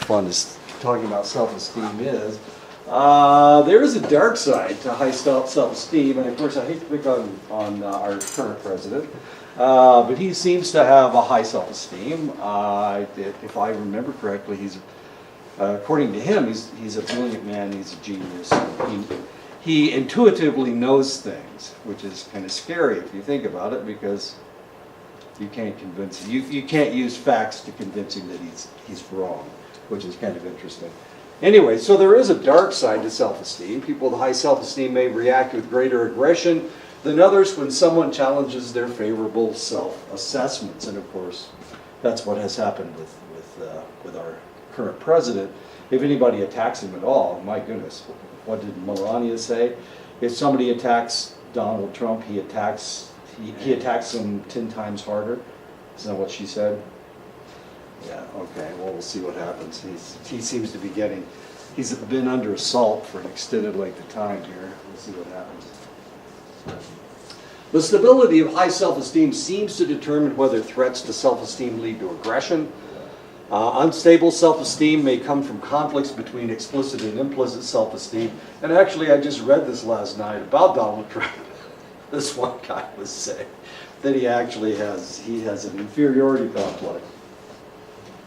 fun as talking about self-esteem is, there is a dark side to high self-esteem, and of course I hate to pick on our current president, but he seems to have a high self-esteem. If I remember correctly, according to him, he's a brilliant man, he's a genius. He intuitively knows things, which is kind of scary if you think about it, because you can't convince him. You can't use facts to convince him that he's wrong, which is kind of interesting. Anyway, so there is a dark side to self-esteem. People with high self-esteem may react with greater aggression than others when someone challenges their favorable self-assessments. And of course, that's what has happened with our current president. If anybody attacks him at all, my goodness, what did Melania say? If somebody attacks Donald Trump, he attacks him 10 times harder. Isn't that what she said? Yeah, okay, well, we'll see what happens. He seems to be he's been under assault for an extended length of time here. We'll see what happens. The stability of high self-esteem seems to determine whether threats to self-esteem lead to aggression. Unstable self-esteem may come from conflicts between explicit and implicit self-esteem. And actually, I just read this last night about Donald Trump. This one guy was saying that he actually has an inferiority complex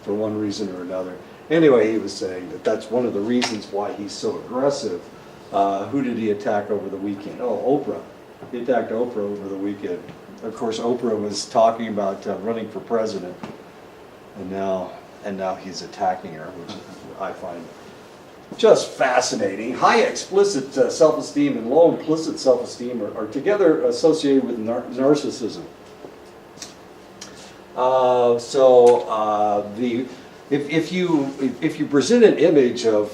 for one reason or another. Anyway, he was saying that that's one of the reasons why he's so aggressive. Who did he attack over the weekend? Oh, Oprah. He attacked Oprah over the weekend. Of course, Oprah was talking about running for president, and now he's attacking her, which I find just fascinating. High explicit self-esteem and low implicit self-esteem are together associated with narcissism. If you present an image of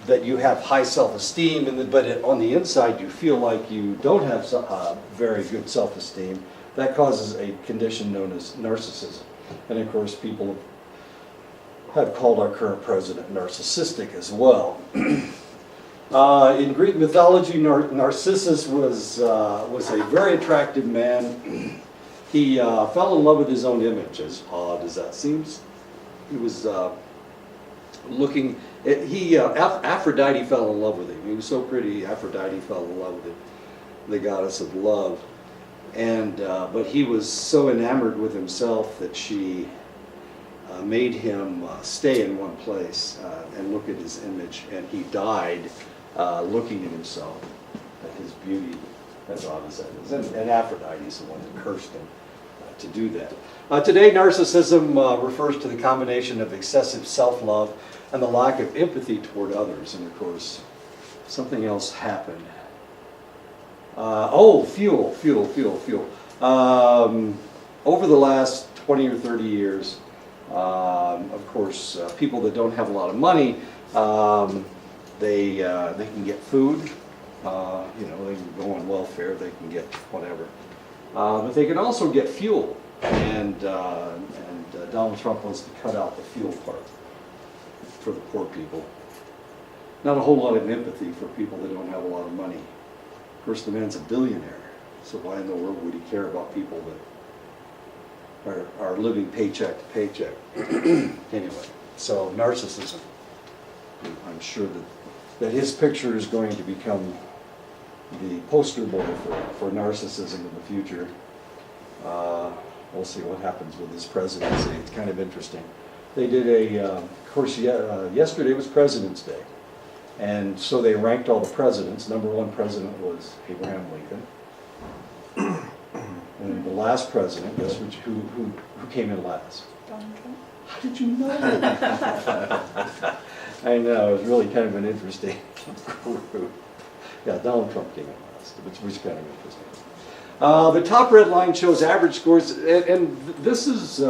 that you have high self-esteem, but on the inside you feel like you don't have very good self-esteem, that causes a condition known as narcissism. And of course, people have called our current president narcissistic as well. In Greek mythology, Narcissus was a very attractive man. He fell in love with his own image, as odd as that seems. He was Aphrodite fell in love with him. He was so pretty, Aphrodite fell in love with him, the goddess of love. And but he was so enamored with himself that she made him stay in one place and look at his image, and he died looking at himself, at his beauty, as odd as that is. And Aphrodite is the one that cursed him to do that. Today, narcissism refers to the combination of excessive self-love and the lack of empathy toward others. And of course, something else happened. Fuel. Over the last 20 or 30 years, of course, people that don't have a lot of money, they can get food. They can go on welfare. They can get whatever, but they can also get fuel. And Donald Trump wants to cut out the fuel part for the poor people. Not a whole lot of empathy for people that don't have a lot of money. Of course, the man's a billionaire, so why in the world would he care about people that are living paycheck to paycheck? Anyway, so narcissism. I'm sure that his picture is going to become the poster boy for narcissism in the future. We'll see what happens with his presidency. It's kind of interesting. They did of course, yesterday was President's Day. And so they ranked all the presidents. Number one president was Abraham Lincoln. And the last president, guess who came in last? Donald Trump. How did you know? I know, it was really kind of an interesting group. Yeah, Donald Trump came in last, which was kind of interesting. The top red line shows average scores, and this is,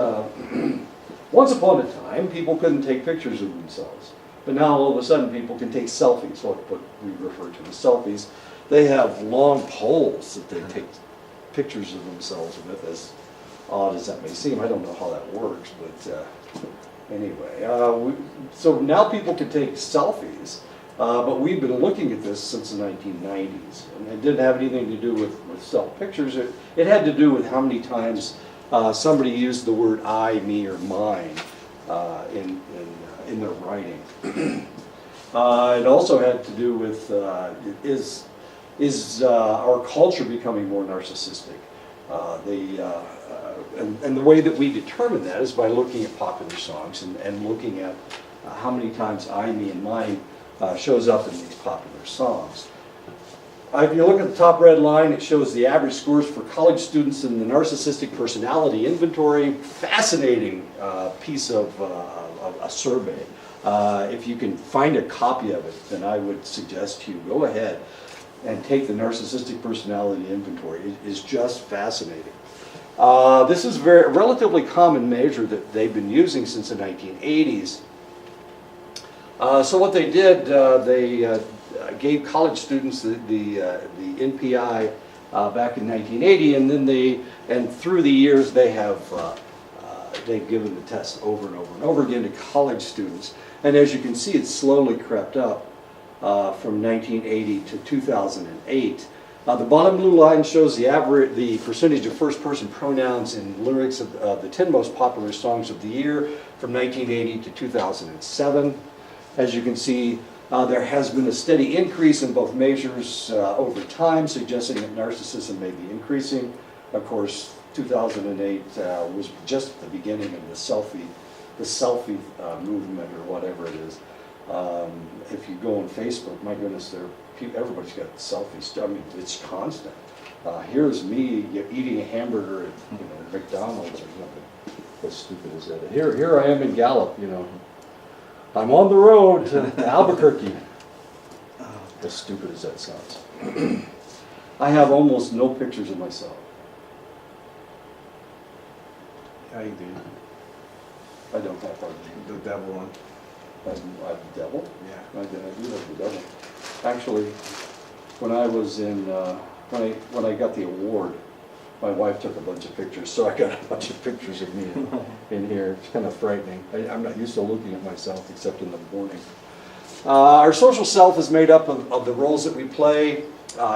once upon a time, people couldn't take pictures of themselves. But now all of a sudden people can take selfies, what we refer to as selfies. They have long poles that they take pictures of themselves with, as odd as that may seem. I don't know how that works, but anyway. So now people can take selfies, but we've been looking at this since the 1990s. And it didn't have anything to do with self-pictures. It had to do with how many times somebody used the word I, me, or mine in their writing. It also had to do with is our culture becoming more narcissistic? And the way that we determine that is by looking at popular songs and looking at how many times I, me, and mine shows up in these popular songs. If you look at the top red line, it shows the average scores for college students in the Narcissistic Personality Inventory. Fascinating piece of a survey. If you can find a copy of it, then I would suggest you go ahead and take the Narcissistic Personality Inventory. It is just fascinating. This is a relatively common measure that they've been using since the 1980s. So what they did, they gave college students the NPI back in 1980, and then through the years they've given the test over and over and over again to college students. And as you can see, it's slowly crept up from 1980 to 2008. The bottom blue line shows the percentage of first-person pronouns in lyrics of the 10 most popular songs of the year from 1980 to 2007. As you can see, there has been a steady increase in both measures over time, suggesting that narcissism may be increasing. Of course, 2008 was just the beginning of the selfie movement, or whatever it is. If you go on Facebook, my goodness, everybody's got selfies. I mean, it's constant. Here's me eating a hamburger at McDonald's or something. How stupid is that? Here I am in Gallup, I'm on the road to Albuquerque. As stupid as that sounds. I have almost no pictures of myself. Yeah, you do. I don't have one. The devil one. I have the devil? Yeah. I do have the devil. Actually, when I was in, when I got the award, my wife took a bunch of pictures, so I got a bunch of pictures of me in here. It's kind of frightening. I'm not used to looking at myself except in the morning. Our social self is made up of the roles that we play.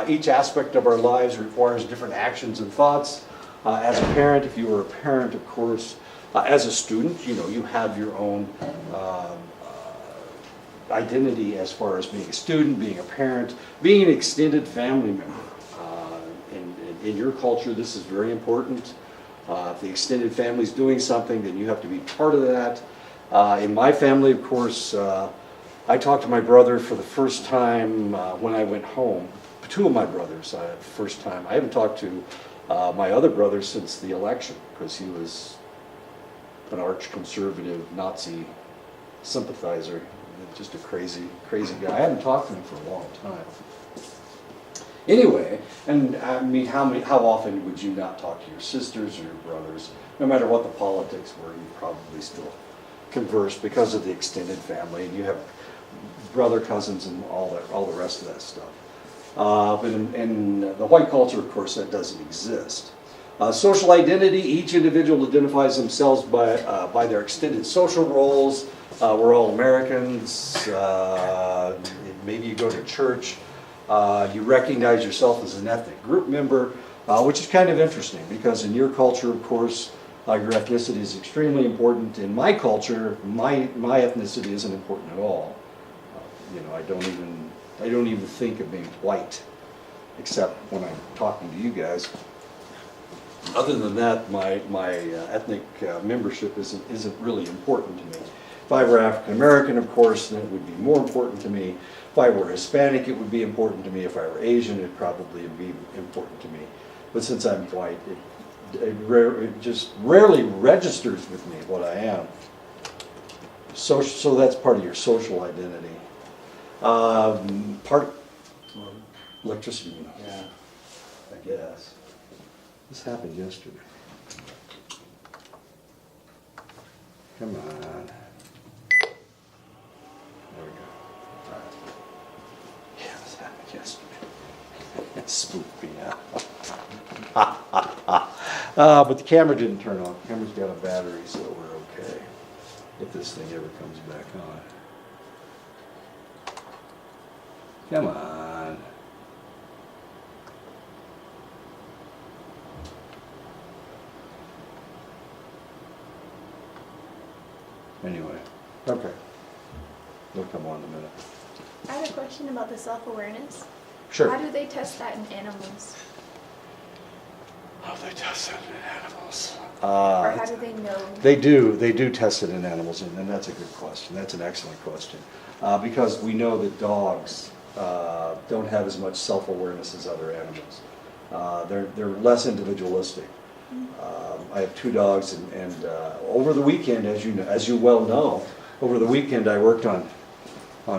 Each aspect of our lives requires different actions and thoughts. As a parent, if you were a parent, of course, as a student, you have your own identity as far as being a student, being a parent, being an extended family member. In your culture, this is very important. If the extended family is doing something, then you have to be part of that. In my family, of course, I talked to my brother for the first time when I went home. Two of my brothers, first time. I haven't talked to my other brother since the election, because he was an arch-conservative Nazi sympathizer. Just a crazy, crazy guy. I haven't talked to him for a long time. Anyway, and I mean, how often would you not talk to your sisters or your brothers? No matter what the politics were, you probably still converse because of the extended family, and you have brother, cousins, and all the rest of that stuff. But in the white culture, of course, that doesn't exist. Social identity: each individual identifies themselves by their extended social roles. We're all Americans. Maybe you go to church. You recognize yourself as an ethnic group member, which is kind of interesting because in your culture, of course, your ethnicity is extremely important. In my culture, my ethnicity isn't important at all. I don't even think of being white, except when I'm talking to you guys. Other than that, my ethnic membership isn't really important to me. If I were African American, of course, then it would be more important to me. If I were Hispanic, it would be important to me. If I were Asian, it probably would be important to me. But since I'm white, it just rarely registers with me what I am. So that's part of your social identity. Electricity, Yeah. I guess. This happened yesterday. Come on. There we go. All right. Yeah, this happened yesterday. It spooked me out. But the camera didn't turn on. The camera's got a battery, so we're okay. If this thing ever comes back on. Come on. Okay. They'll come on in a minute. I had a question about the self-awareness. Sure. How do they test that in animals? How they test it in animals? Or how do they know? They do test it in animals, and that's a good question. That's an excellent question. Because we know that dogs don't have as much self-awareness as other animals. They're less individualistic. I have 2 dogs, and over the weekend, as you well know, over the weekend I worked on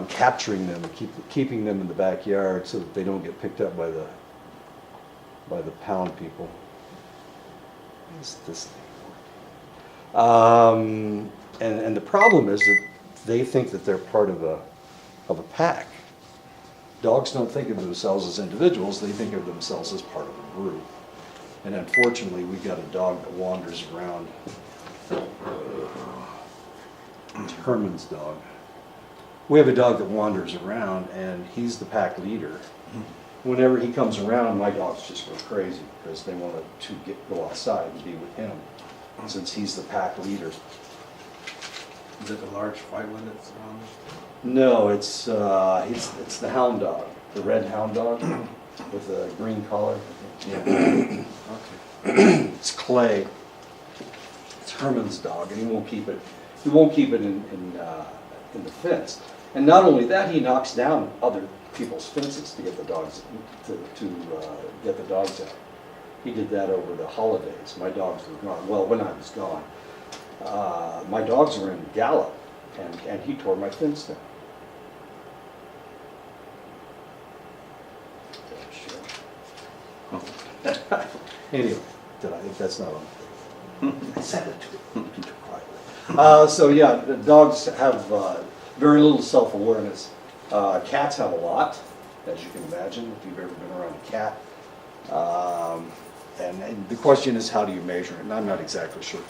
capturing them and keeping them in the backyard so that they don't get picked up by the pound people. What's this thing? And the problem is that they think that they're part of a pack. Dogs don't think of themselves as individuals, they think of themselves as part of a group. And unfortunately, we've got a dog that wanders around. It's Herman's dog. We have a dog that wanders around, and he's the pack leader. Whenever he comes around, my dogs just go crazy because they want to go outside and be with him, since he's the pack leader. Is it the large white one that's around there? No, it's the hound dog, the red hound dog with a green collar. Yeah. Okay. It's Clay. It's Herman's dog, and he won't keep it. He won't keep it in the fence. And not only that, he knocks down other people's fences to get the dogs get the dogs out. He did that over the holidays. My dogs were gone. Well, when I was gone, my dogs were in gallop, and he tore my fence down. Anyway, that's not on. I said it too quietly. So yeah, the dogs have very little self-awareness. Cats have a lot, as you can imagine, if you've ever been around a cat. And the question is, how do you measure it? And I'm not exactly sure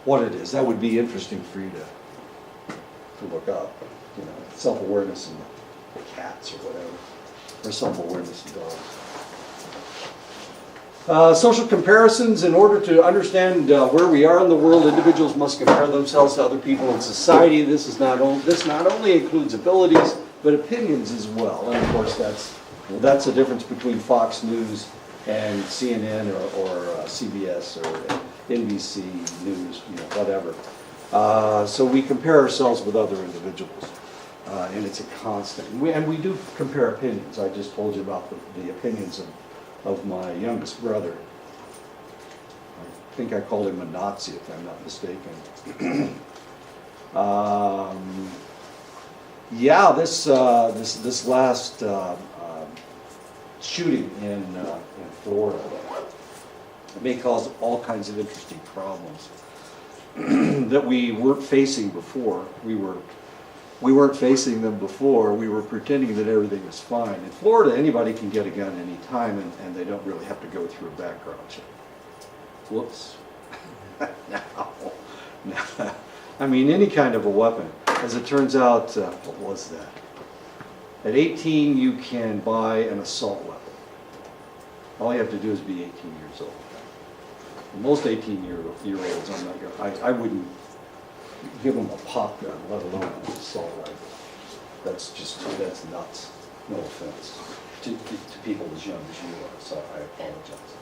what it is. That would be interesting for you to look up. You know, self-awareness in the cats or whatever, or self-awareness in dogs. Social comparisons. In order to understand where we are in the world, individuals must compare themselves to other people in society. This not only includes abilities, but opinions as well. And of course, that's the difference between Fox News and CNN or CBS or NBC News, whatever. So we compare ourselves with other individuals, and it's a constant. And we do compare opinions. I just told you about the opinions of my youngest brother. I think I called him a Nazi, if I'm not mistaken. Yeah, this last shooting in Florida may cause all kinds of interesting problems that we weren't facing before. We weren't facing them before. We were pretending that everything was fine. In Florida, anybody can get a gun any time, and they don't really have to go through a background check. Whoops. No. I mean, any kind of a weapon. As it turns out, what was that? At 18, you can buy an assault weapon. All you have to do is be 18 years old. Most 18-year-olds, I wouldn't give them a pop gun, let alone an assault rifle. That's nuts. No offense to people as young as you are, so I apologize.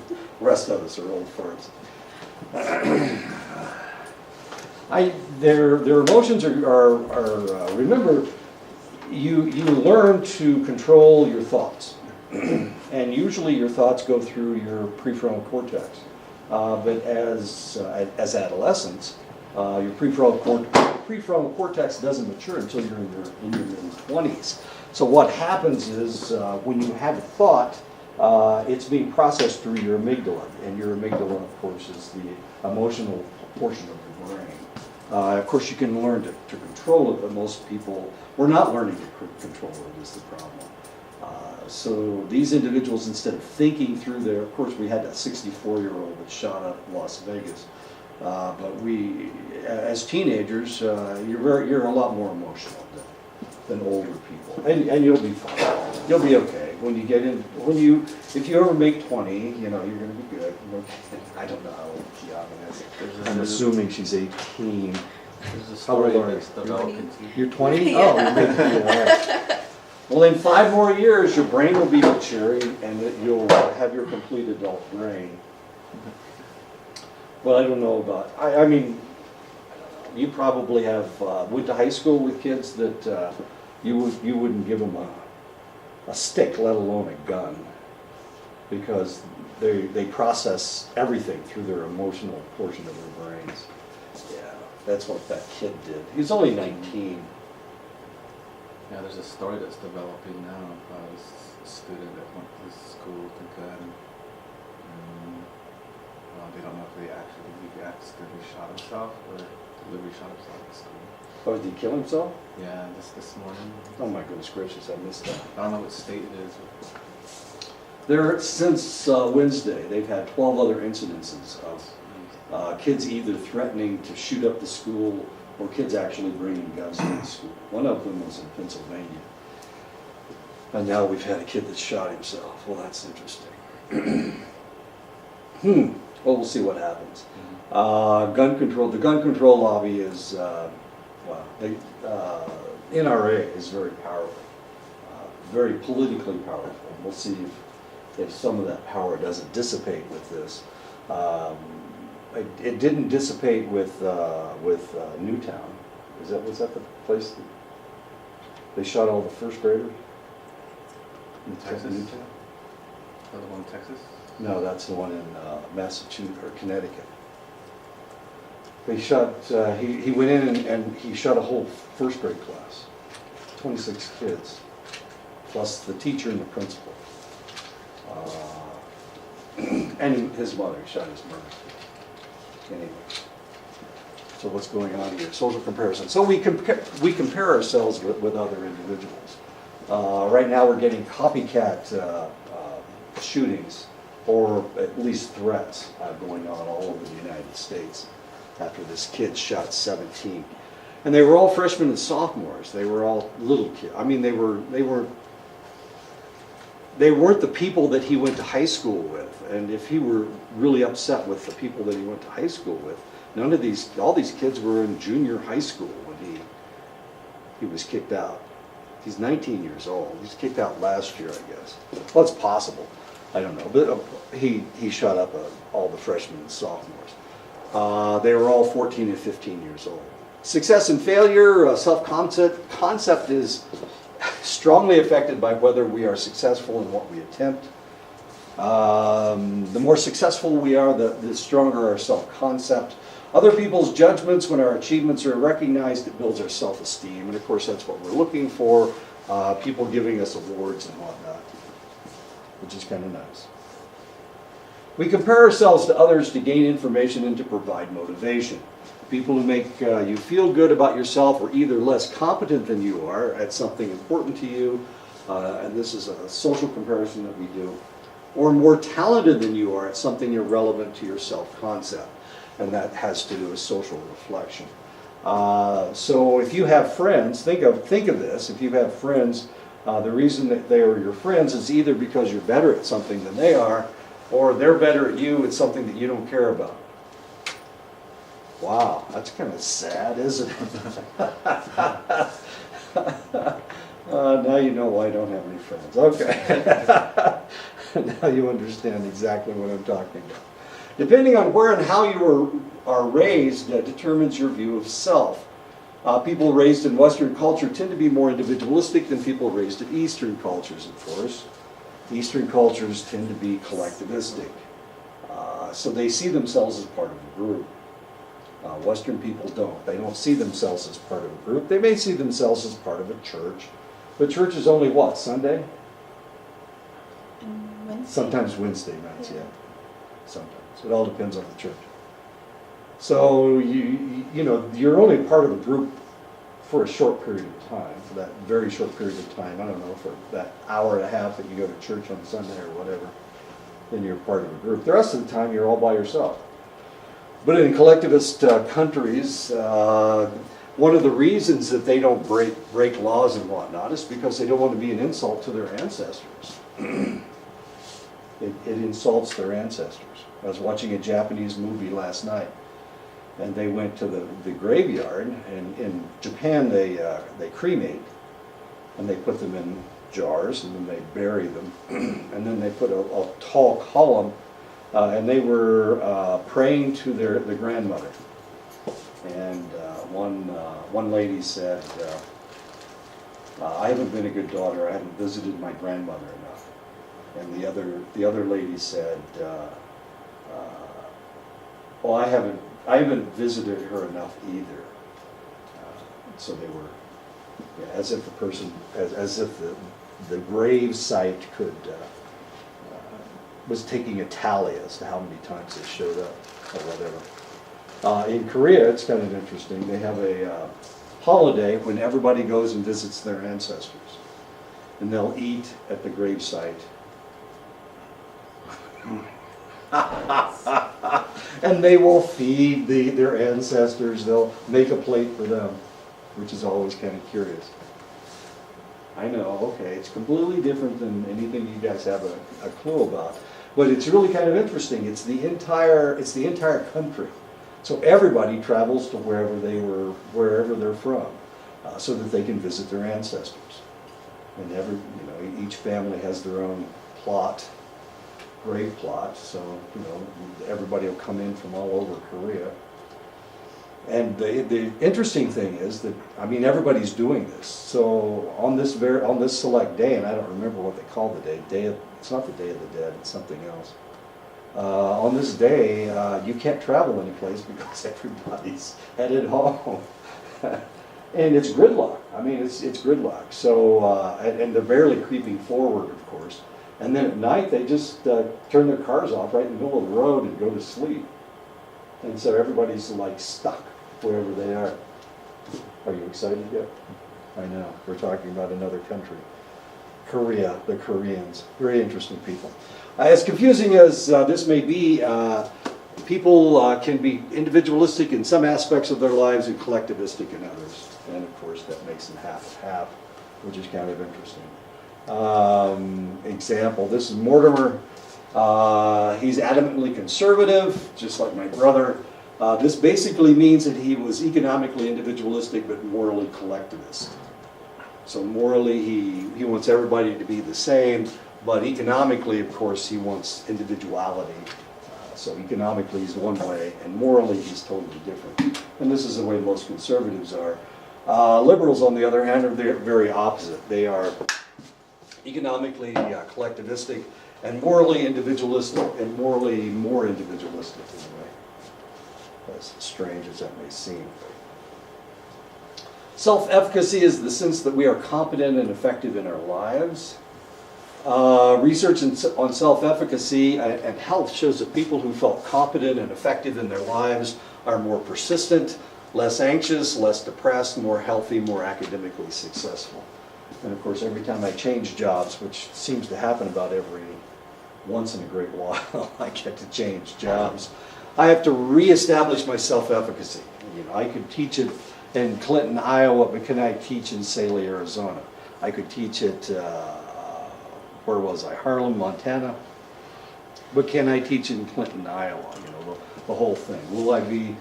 The rest of us are old farts. Their emotions are remember, you learn to control your thoughts. And usually your thoughts go through your prefrontal cortex. But as adolescents, your prefrontal cortex doesn't mature until you're in your mid-20s. So what happens is when you have a thought, it's being processed through your amygdala, and your amygdala, of course, is the emotional portion of the brain. Of course, you can learn to control it, but most people, we're not learning to control it is the problem. So these individuals, instead of thinking through their, of course, we had that 64-year-old that shot up Las Vegas. But we, as teenagers, you're a lot more emotional than older people, and you'll be fine. You'll be okay. when you get in, if you ever make 20, you know, you're gonna be good. I don't know how old young is. I'm assuming she's 18. There's a How old story are that's you? developing. You're 20? Oh, you're making all right. Well, in 5 more years, your brain will be mature and that you'll have your complete adult brain. Well, I don't know about, I mean, you probably have, went to high school with kids that you wouldn't give them a stick, let alone a gun, because they process everything through their emotional portion of their brains. Yeah, that's what that kid did. He was only 19. Yeah, there's a story that's developing now about a student that went to this school with a gun. They don't know if he accidentally shot himself or deliberately shot himself at school. Oh, did he kill himself? Yeah, just this morning. Oh my goodness gracious, I missed that. I don't know what state it is. Since Wednesday, they've had 12 other incidences of kids either threatening to shoot up the school or kids actually bringing guns to the school. One of them was in Pennsylvania. And now we've had a kid that shot himself. Well, that's interesting. Well, we'll see what happens. Gun control. The gun control lobby is, NRA is very powerful, very politically powerful. We'll see if some of that power doesn't dissipate with this. It didn't dissipate with Newtown. Was that the place that they shot all the first graders? In Texas? Newtown? Another one in Texas? No, that's the one in Massachusetts or Connecticut. They shot. He went in and he shot a whole first grade class, 26 kids, plus the teacher and the principal, and his mother. He shot his mother. Anyway, so what's going on here? Social comparison. So we compare ourselves with other individuals. Right now we're getting copycat shootings, or at least threats, going on all over the United States after this kid shot 17. And they were all freshmen and sophomores. They were all little kids. I mean, they weren't the people that he went to high school with. And if he were really upset with the people that he went to high school with, all these kids were in junior high school when he was kicked out. He's 19 years old. He was kicked out last year, I guess. Well, it's possible. I don't know. But he shot up all the freshmen and sophomores. They were all 14 and 15 years old. Success and failure, self-concept is strongly affected by whether we are successful in what we attempt. The more successful we are, the stronger our self-concept. Other people's judgments, when our achievements are recognized, it builds our self-esteem. And of course, that's what we're looking for, people giving us awards and whatnot, which is kind of nice. We compare ourselves to others to gain information and to provide motivation. People who make you feel good about yourself are either less competent than you are at something important to you, and this is a social comparison that we do, or more talented than you are at something irrelevant to your self-concept, and that has to do with social reflection. So if you have friends, think of this, if you have friends, the reason that they are your friends is either because you're better at something than they are, or they're better at you at something that you don't care about. Wow, that's kind of sad, isn't it? Now you know why I don't have any friends. Okay. Now you understand exactly what I'm talking about. Depending on where and how you are raised determines your view of self. People raised in Western culture tend to be more individualistic than people raised in Eastern cultures, of course. Eastern cultures tend to be collectivistic. So they see themselves as part of a group. Western people don't. They don't see themselves as part of a group. They may see themselves as part of a church. But church is only what, Sunday? Wednesday. Sometimes Wednesday nights, yeah. Sometimes. It all depends on the church. So, you know, you're only part of a group for a short period of time, for that very short period of time. I don't know, for that hour and a half that you go to church on Sunday or whatever, then you're part of a group. The rest of the time, you're all by yourself. But in collectivist countries, one of the reasons that they don't break laws and whatnot is because they don't want to be an insult to their ancestors. It insults their ancestors. I was watching a Japanese movie last night, and they went to the graveyard, and in Japan they cremate, and they put them in jars, and then they bury them, and then they put a tall column, and they were praying to their grandmother. And one lady said, I haven't been a good daughter, I haven't visited my grandmother enough. And the other lady said, well, I haven't visited her enough either. So they were, yeah, as if the person, as if the grave site could was taking a tally as to how many times they showed up or whatever. In Korea, it's kind of interesting. They have a holiday when everybody goes and visits their ancestors, and they'll eat at the grave site. And they will feed their ancestors. They'll make a plate for them, which is always kind of curious. I know, okay, it's completely different than anything you guys have a clue about, but it's really kind of interesting. It's the entire country. So everybody travels to wherever they're from, so that they can visit their ancestors. And each family has their own grave plot. So everybody will come in from all over Korea. And the interesting thing is that everybody's doing this. So on this select day, and I don't remember what they call the day. It's not the Day of the Dead. It's something else. On this day, you can't travel any place because everybody's headed home. And it's gridlock. It's gridlock. So, and they're barely creeping forward, of course. And then at night, they just turn their cars off right in the middle of the road and go to sleep. And so everybody's like stuck wherever they are. Are you excited yet? I know. We're talking about another country. Korea, the Koreans. Very interesting people. As confusing as this may be, people can be individualistic in some aspects of their lives and collectivistic in others. And of course that makes them half and half, which is kind of interesting. Example, this is Mortimer. He's adamantly conservative, just like my brother. This basically means that he was economically individualistic but morally collectivist. So morally he wants everybody to be the same, but economically, of course, he wants individuality. So economically he's one way, and morally he's totally different. And this is the way most conservatives are. Liberals, on the other hand, are very opposite. They are economically collectivistic and morally individualistic, and morally more individualistic in a way, as strange as that may seem. Self-efficacy is the sense that we are competent and effective in our lives. Research on self-efficacy and health shows that people who felt competent and effective in their lives are more persistent, less anxious, less depressed, more healthy, more academically successful. And of course, every time I change jobs, which seems to happen about every once in a great while, I get to change jobs, I have to reestablish my self-efficacy. I could teach it in Clinton, Iowa, but can I teach in Saley, Arizona? I could teach it, where was I? Harlem, Montana. But can I teach in Clinton, Iowa? The whole thing. Will I be,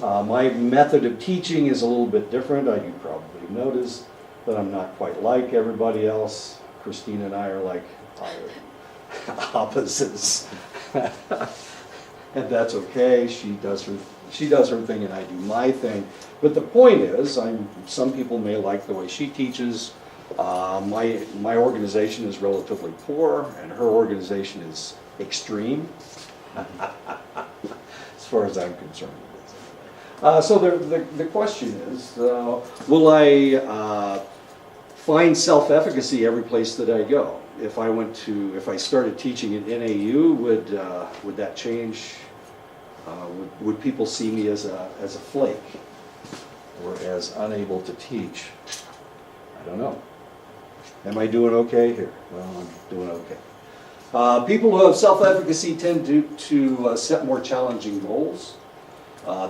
my method of teaching is a little bit different. You probably noticed that I'm not quite like everybody else. Christina and I are like opposites. And that's okay. She does her thing and I do my thing. But the point is, some people may like the way she teaches. My organization is relatively poor, and her organization is extreme, as far as I'm concerned. So the question is, will I find self-efficacy every place that I go? If I started teaching at NAU, would that change? Would people see me as a flake or as unable to teach? I don't know. Am I doing okay here? Well, I'm doing okay. People who have self-efficacy tend to set more challenging goals.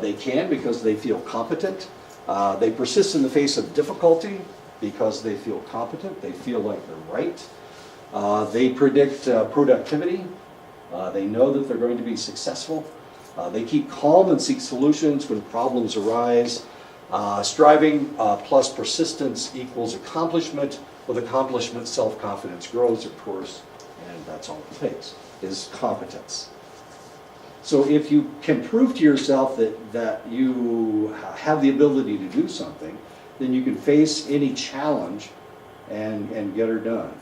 They can because they feel competent. They persist in the face of difficulty because they feel competent, they feel like they're right. They predict productivity. They know that they're going to be successful. They keep calm and seek solutions when problems arise. Striving plus persistence equals accomplishment. With accomplishment, self-confidence grows, of course, and that's all it takes, is competence. So if you can prove to yourself that you have the ability to do something, then you can face any challenge and get her done.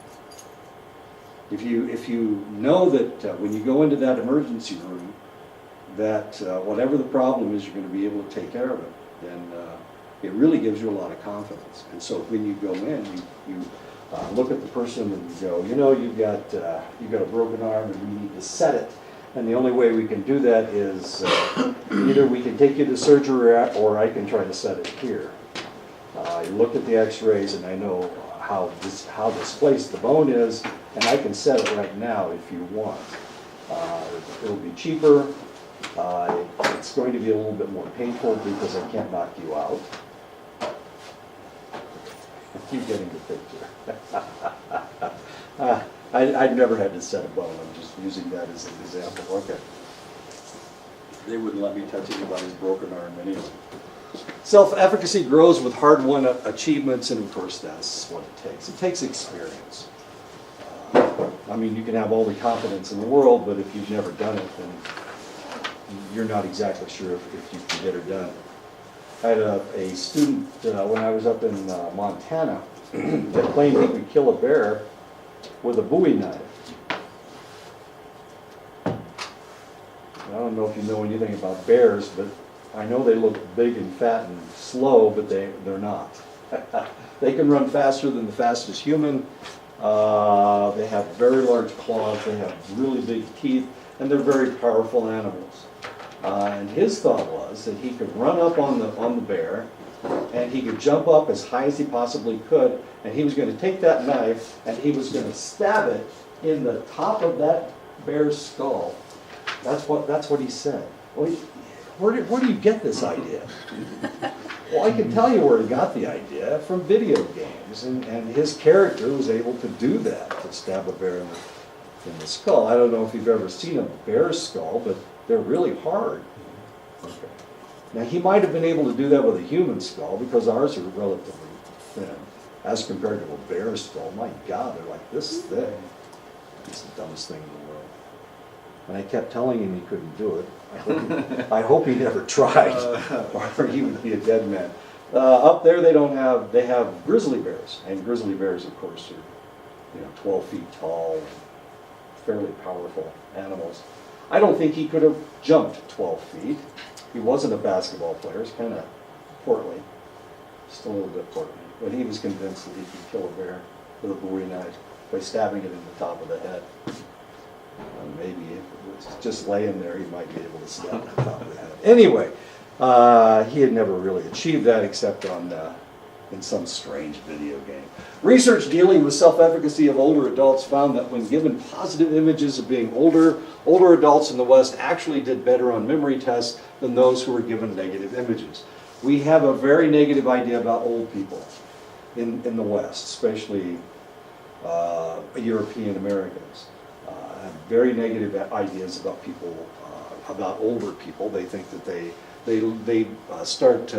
If you know that when you go into that emergency room, that whatever the problem is, you're going to be able to take care of it, then it really gives you a lot of confidence. And so when you go in, you look at the person and you go, you know, you've got a broken arm and we need to set it. And the only way we can do that is either we can take you to surgery or I can try to set it here. You look at the x-rays and I know how displaced the bone is, and I can set it right now if you want. It'll be cheaper. It's going to be a little bit more painful because I can't knock you out. I keep getting the picture. I've never had to set a bone. I'm just using that as an example. Okay. They wouldn't let me touch anybody's broken arm anyway. Self-efficacy grows with hard-won achievements, and of course that's what it takes. It takes experience. I mean, you can have all the confidence in the world, but if you've never done it, then you're not exactly sure if you can get her done. I had a student when I was up in Montana that claimed he could kill a bear with a Bowie knife. I don't know if you know anything about bears, but I know they look big and fat and slow, but they're not. They can run faster than the fastest human. They have very large claws, they have really big teeth, and they're very powerful animals. And his thought was that he could run up on the bear, and he could jump up as high as he possibly could, and he was going to take that knife and he was going to stab it in the top of that bear's skull. That's what he said. Well, where do you get this idea? Well, I can tell you where he got the idea, from video games, and his character was able to do that, to stab a bear in the skull. I don't know if you've ever seen a bear's skull, but they're really hard. Okay. Now, he might have been able to do that with a human skull because ours are relatively thin as compared to a bear's skull. My God, they're like this thick. It's the dumbest thing in the world. And I kept telling him he couldn't do it. I hope he never tried, or he would be a dead man. Up there, they have grizzly bears, and grizzly bears, of course, are 12 feet tall, fairly powerful animals. I don't think he could have jumped 12 feet. He wasn't a basketball player. He's kind of portly, just a little bit portly. But he was convinced that he could kill a bear with a Bowie knife by stabbing it in the top of the head. Maybe if it was just laying there, he might be able to stab the top of the head. Anyway, he had never really achieved that except in some strange video game. Research dealing with self-efficacy of older adults found that when given positive images of being older adults in the West actually did better on memory tests than those who were given negative images. We have a very negative idea about old people in the West, especially European Americans. Have very negative ideas about people, about older people. They think that they start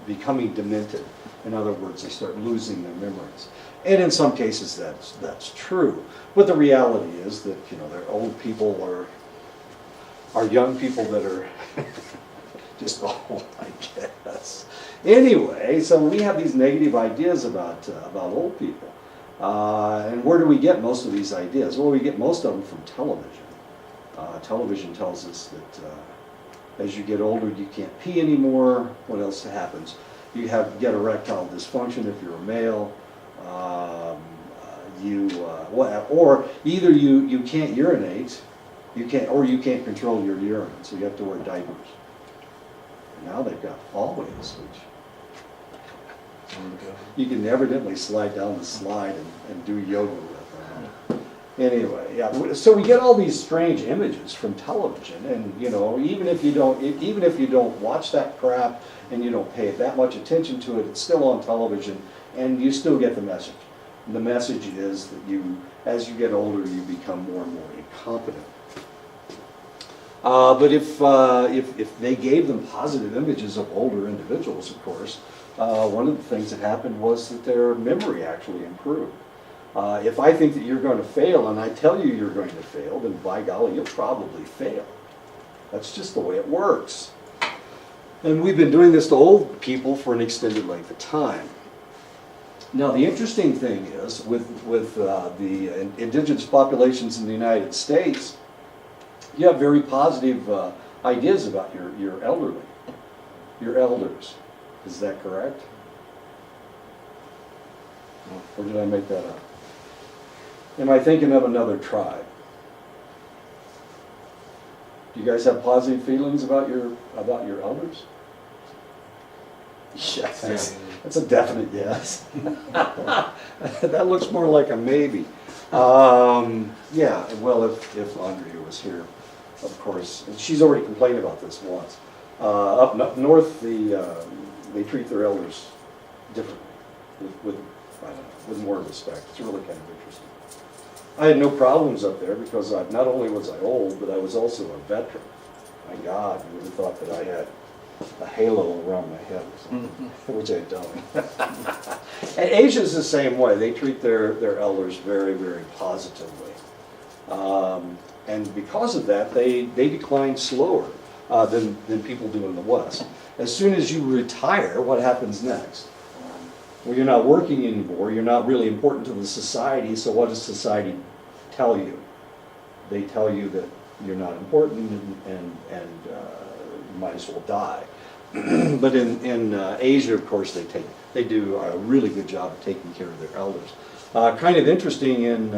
becoming demented. In other words, they start losing their memories. And in some cases, that's true. But the reality is that they're old people are young people that are just old, I guess. Anyway, so we have these negative ideas about old people. And where do we get most of these ideas? Well, we get most of them from television. Television tells us that as you get older, you can't pee anymore. What else happens? You get erectile dysfunction if you're a male. Or either you can't urinate, or you can't control your urine, so you have to wear diapers. And now they've got hallways, which you can evidently slide down the slide and do yoga with. Anyway, yeah, so we get all these strange images from television, and you know, even if you don't watch that crap and you don't pay that much attention to it, it's still on television, and you still get the message. And the message is that as you get older, you become more and more incompetent. But if they gave them positive images of older individuals, of course, one of the things that happened was that their memory actually improved. If I think that you're going to fail and I tell you you're going to fail, then by golly, you'll probably fail. That's just the way it works. And we've been doing this to old people for an extended length of time. Now, the interesting thing is, with the indigenous populations in the United States, you have very positive ideas about your elderly, your elders. Is that correct? Or did I make that up? Am I thinking of another tribe? Do you guys have positive feelings about your elders? Yes, that's a definite yes. That looks more like a maybe. Yeah, well, if Andrea was here, of course, and she's already complained about this once. Up north, they treat their elders differently, with I don't know, with more respect. It's really kind of interesting. I had no problems up there because not only was I old, but I was also a veteran. My God, you would have thought that I had a halo around my head or something, which I don't. And Asia's the same way. They treat their elders very, very positively. And because of that, they decline slower than people do in the West. As soon as you retire, what happens next? Well, you're not working anymore. You're not really important to the society. So what does society tell you? They tell you that you're not important and you might as well die. But in Asia, of course, they do a really good job of taking care of their elders. Kind of interesting in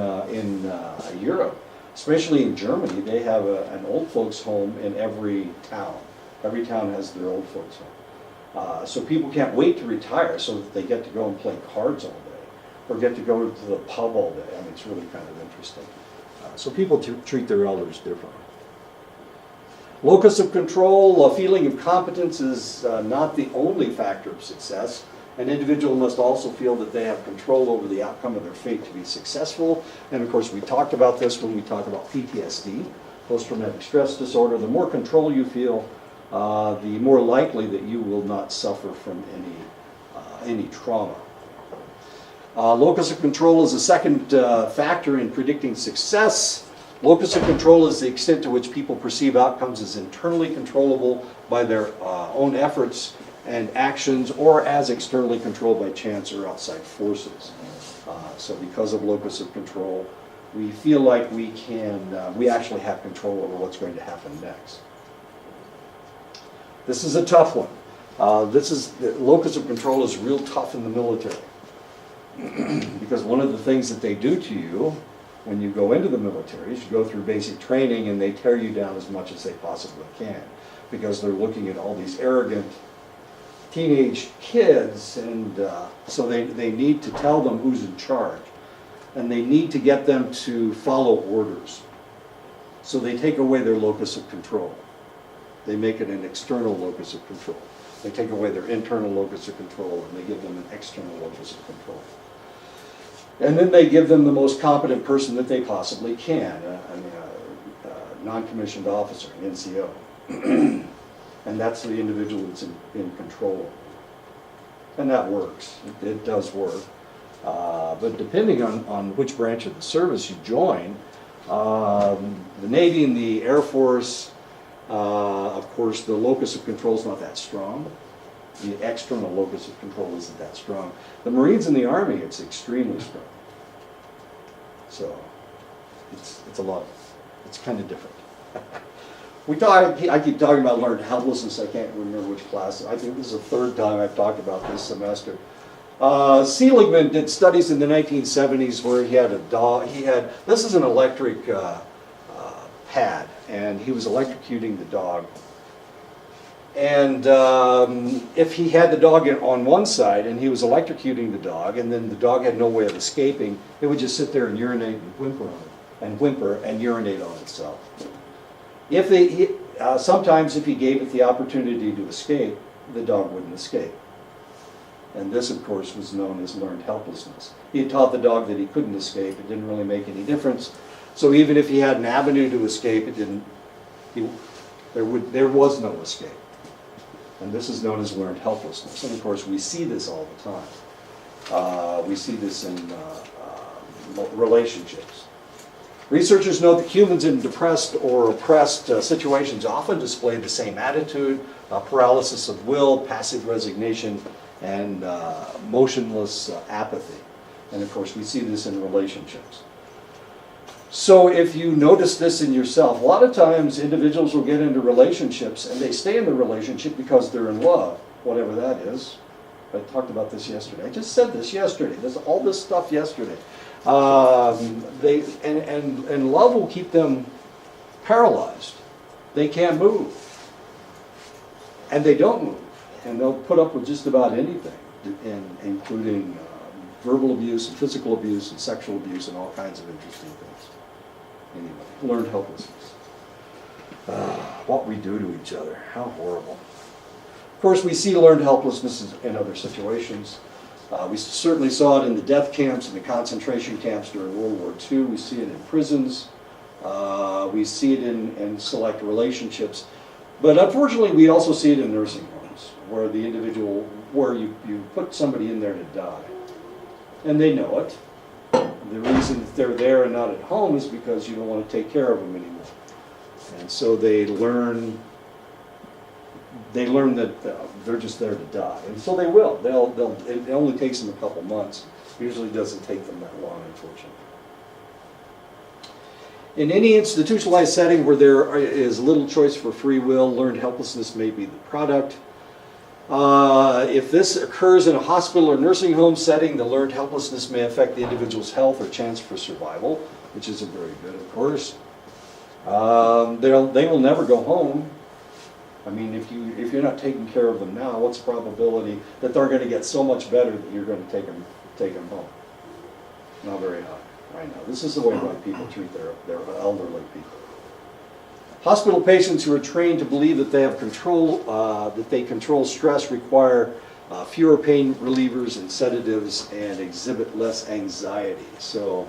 Europe, especially in Germany, they have an old folks home in every town. Every town has their old folks home. So people can't wait to retire so that they get to go and play cards all day or get to go to the pub all day. I mean, it's really kind of interesting. So people treat their elders differently. Locus of control, a feeling of competence is not the only factor of success. An individual must also feel that they have control over the outcome of their fate to be successful. And of course, we talked about this when we talked about PTSD, post-traumatic stress disorder. The more control you feel, the more likely that you will not suffer from any trauma. Locus of control is the second factor in predicting success. Locus of control is the extent to which people perceive outcomes as internally controllable by their own efforts and actions, or as externally controlled by chance or outside forces. So because of locus of control, we feel like we actually have control over what's going to happen next. This is a tough one. The locus of control is real tough in the military. Because one of the things that they do to you when you go into the military is you go through basic training and they tear you down as much as they possibly can. Because they're looking at all these arrogant teenage kids, and so they need to tell them who's in charge. And they need to get them to follow orders. So they take away their locus of control. They make it an external locus of control. They take away their internal locus of control and they give them an external locus of control. And then they give them the most competent person that they possibly can, a non-commissioned officer, an NCO. And that's the individual that's in control. And that works. It does work. But depending on which branch of the service you join, the Navy and the Air Force, of course, the locus of control is not that strong. The external locus of control isn't that strong. The Marines and the Army, it's extremely strong. So it's kind of different. I keep talking about learned helplessness. I can't remember which class. I think this is the third time I've talked about this semester. Seligman did studies in the 1970s where he had a dog. This is an electric pad, and he was electrocuting the dog. And if he had the dog on one side and he was electrocuting the dog, and then the dog had no way of escaping, it would just sit there and urinate and whimper on it. and whimper and urinate on itself. Sometimes if he gave it the opportunity to escape, the dog wouldn't escape. And this, of course, was known as learned helplessness. He had taught the dog that he couldn't escape. It didn't really make any difference. So even if he had an avenue to escape, there was no escape. And this is known as learned helplessness. And of course, we see this all the time. We see this in relationships. Researchers note that humans in depressed or oppressed situations often display the same attitude, paralysis of will, passive resignation, and motionless apathy. And of course, we see this in relationships. So if you notice this in yourself, a lot of times individuals will get into relationships and they stay in the relationship because they're in love, whatever that is. I talked about this yesterday. I just said this yesterday. There's all this stuff yesterday. And love will keep them paralyzed. They can't move. And they don't move. And they'll put up with just about anything, including verbal abuse and physical abuse and sexual abuse and all kinds of interesting things. Anyway, learned helplessness. What we do to each other, how horrible. Of course, we see learned helplessness in other situations. We certainly saw it in the death camps and the concentration camps during World War II. We see it in prisons. We see it in select relationships. But unfortunately, we also see it in nursing homes, where you put somebody in there to die. And they know it. The reason that they're there and not at home is because you don't want to take care of them anymore. And so they learn that they're just there to die. And so they will. It only takes them a couple months. Usually doesn't take them that long, unfortunately. In any institutionalized setting where there is little choice for free will, learned helplessness may be the product. If this occurs in a hospital or nursing home setting, the learned helplessness may affect the individual's health or chance for survival, which isn't very good, of course. They will never go home. I mean, if you're not taking care of them now, what's the probability that they're going to get so much better that you're going to take them home? Not very high. I know. This is the way white people treat their elderly people. Hospital patients who are trained to believe that they have control, that they control stress, require fewer pain relievers and sedatives, and exhibit less anxiety. So,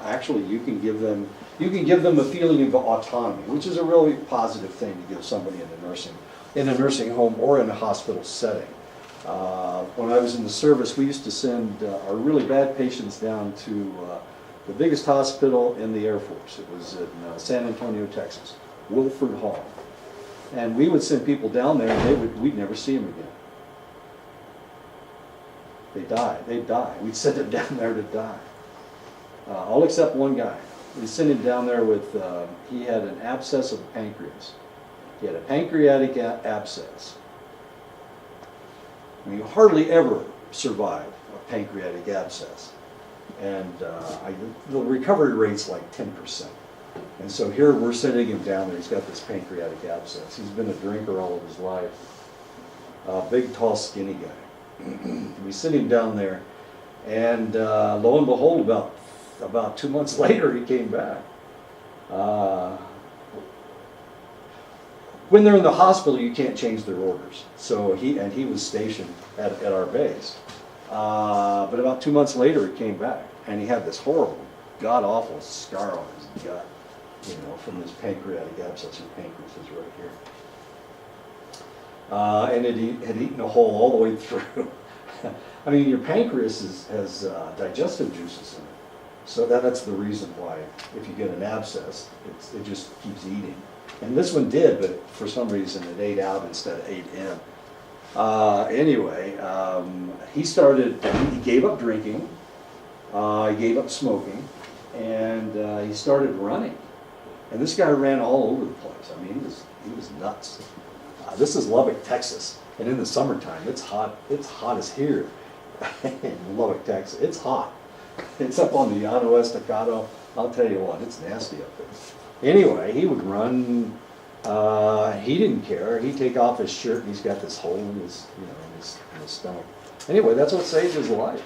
actually, you can give them a feeling of autonomy, which is a really positive thing to give somebody in a nursing home or in a hospital setting. When I was in the service, we used to send our really bad patients down to the biggest hospital in the Air Force. It was in San Antonio, Texas. Wilford Hall. And we would send people down there and we'd never see them again. They'd die. We'd send them down there to die. All except one guy. We sent him down there with, he had an abscess of the pancreas. He had a pancreatic abscess. I mean, you hardly ever survive a pancreatic abscess. And the recovery rate's like 10%. And so here we're sending him down there. He's got this pancreatic abscess. He's been a drinker all of his life. Big, tall, skinny guy. We sent him down there, and lo and behold, about 2 months later, he came back. When they're in the hospital, you can't change their orders. So he was stationed at our base. But about 2 months later, he came back, and he had this horrible, god-awful scar on his gut. From this pancreatic abscess. Your pancreas is right here. And it had eaten a hole all the way through. I mean, your pancreas has digestive juices in it. So that's the reason why if you get an abscess, it just keeps eating. And this one did, but for some reason it ate out instead of ate in. Anyway, he gave up drinking, he gave up smoking, and he started running. And this guy ran all over the place. I mean, he was nuts. This is Lubbock, Texas, and in the summertime, it's hot. It's hot as here in Lubbock, Texas. It's hot. It's up on the Llano Estacado. I'll tell you what, it's nasty up there. Anyway, he would run. He didn't care. He'd take off his shirt, and he's got this hole in his stomach. Anyway, that's what saved his life.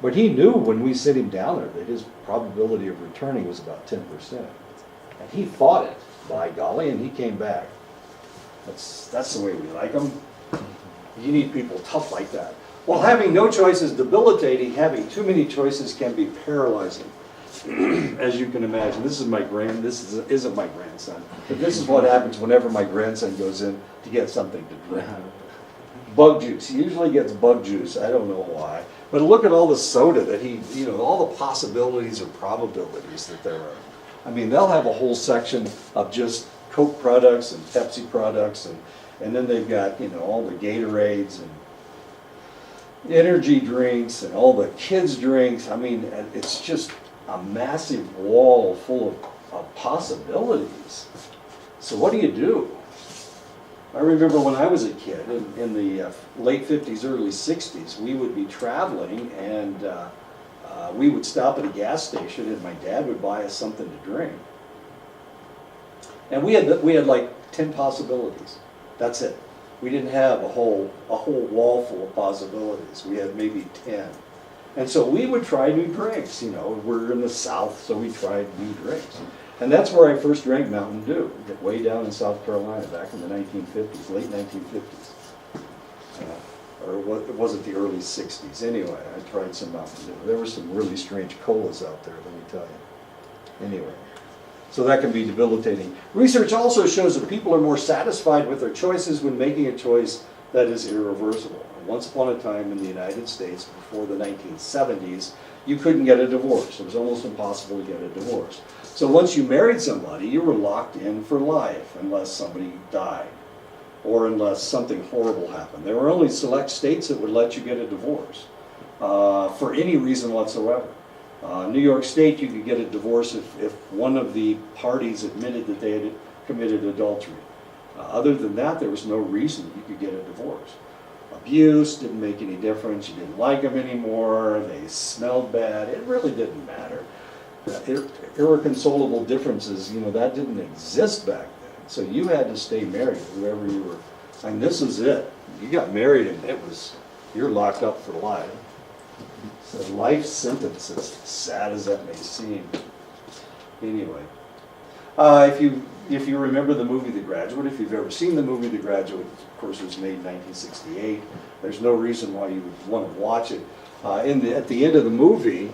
But he knew when we sent him down there that his probability of returning was about 10%. And he fought it, by golly, and he came back. That's the way we like them. You need people tough like that. While having no choice is debilitating, having too many choices can be paralyzing. As you can imagine, isn't my grandson, but this is what happens whenever my grandson goes in to get something to drink. Bug juice. He usually gets bug juice. I don't know why. But look at all the soda that all the possibilities or probabilities that there are. I mean, they'll have a whole section of just Coke products and Pepsi products, and then they've got, all the Gatorades and energy drinks and all the kids' drinks. I mean, it's just a massive wall full of possibilities. So what do? I remember when I was a kid in the late 50s, early 60s, we would be traveling and we would stop at a gas station and my dad would buy us something to drink. And we had like 10 possibilities. That's it. We didn't have a whole wall full of possibilities. We had maybe 10. And so we would try new drinks. We're in the South, so we tried new drinks. And that's where I first drank Mountain Dew, way down in South Carolina back in the 1950s, late 1950s. Or it wasn't the early 60s. Anyway, I tried some Mountain Dew. There were some really strange colas out there, let me tell you. Anyway, so that can be debilitating. Research also shows that people are more satisfied with their choices when making a choice that is irreversible. Once upon a time in the United States, before the 1970s, you couldn't get a divorce. It was almost impossible to get a divorce. So once you married somebody, you were locked in for life unless somebody died or unless something horrible happened. There were only select states that would let you get a divorce for any reason whatsoever. New York State, you could get a divorce if one of the parties admitted that they had committed adultery. Other than that, there was no reason you could get a divorce. Abuse didn't make any difference. You didn't like them anymore. They smelled bad. It really didn't matter. Irreconcilable differences, that didn't exist back then. So you had to stay married, whoever you were. And this is it. You got married and you're locked up for life. It's a life sentence, as sad as that may seem. Anyway, if you remember the movie The Graduate, if you've ever seen the movie The Graduate, of course it was made in 1968. There's no reason why you would want to watch it. At the end of the movie,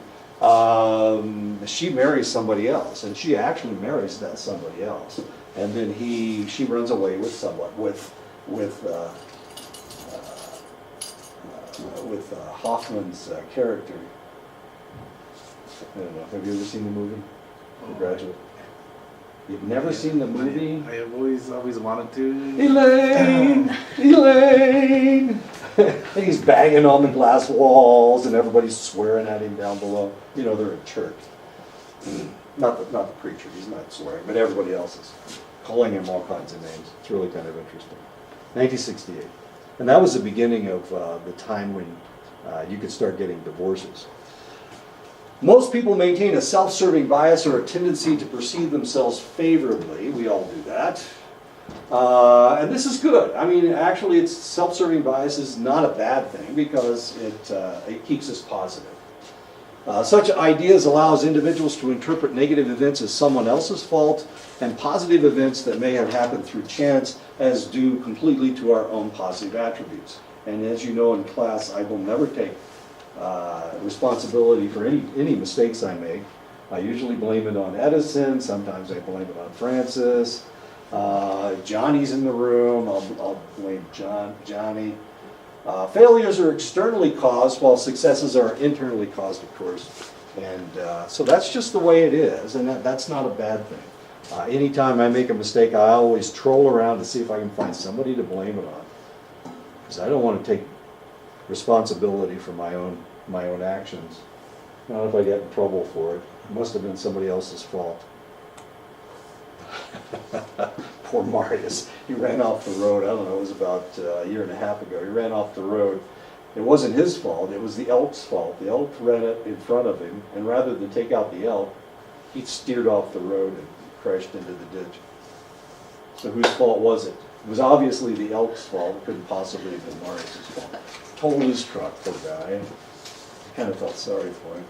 she marries somebody else, and she actually marries that somebody else, and then she runs away with Hoffman's character. I don't know. Have you ever seen the movie The Graduate? You've never seen the movie? I have always wanted to. Elaine! And he's banging on the glass walls and everybody's swearing at him down below. They're in church. Not the preacher, he's not swearing, but everybody else is calling him all kinds of names. It's really kind of interesting. 1968. And that was the beginning of the time when you could start getting divorces. Most people maintain a self-serving bias or a tendency to perceive themselves favorably. We all do that. And this is good. I mean, actually, self-serving bias is not a bad thing because it keeps us positive. Such ideas allows individuals to interpret negative events as someone else's fault and positive events that may have happened through chance as due completely to our own positive attributes. And as you know in class, I will never take responsibility for any mistakes I make. I usually blame it on Edison. Sometimes I blame it on Francis. If Johnny's in the room, I'll blame Johnny. Failures are externally caused, while successes are internally caused, of course. And so that's just the way it is, and that's not a bad thing. Anytime I make a mistake, I always troll around to see if I can find somebody to blame it on, because I don't want to take responsibility for my own actions. Not if I get in trouble for it. It must have been somebody else's fault. Poor Marius. He ran off the road. I don't know, it was about a year and a half ago. He ran off the road. It wasn't his fault. It was the elk's fault. The elk ran up in front of him, and rather than take out the elk, he steered off the road and crashed into the ditch. So whose fault was it? It was obviously the elk's fault. It couldn't possibly have been Marius's fault. Totaled his truck, poor guy. kind of felt sorry for him.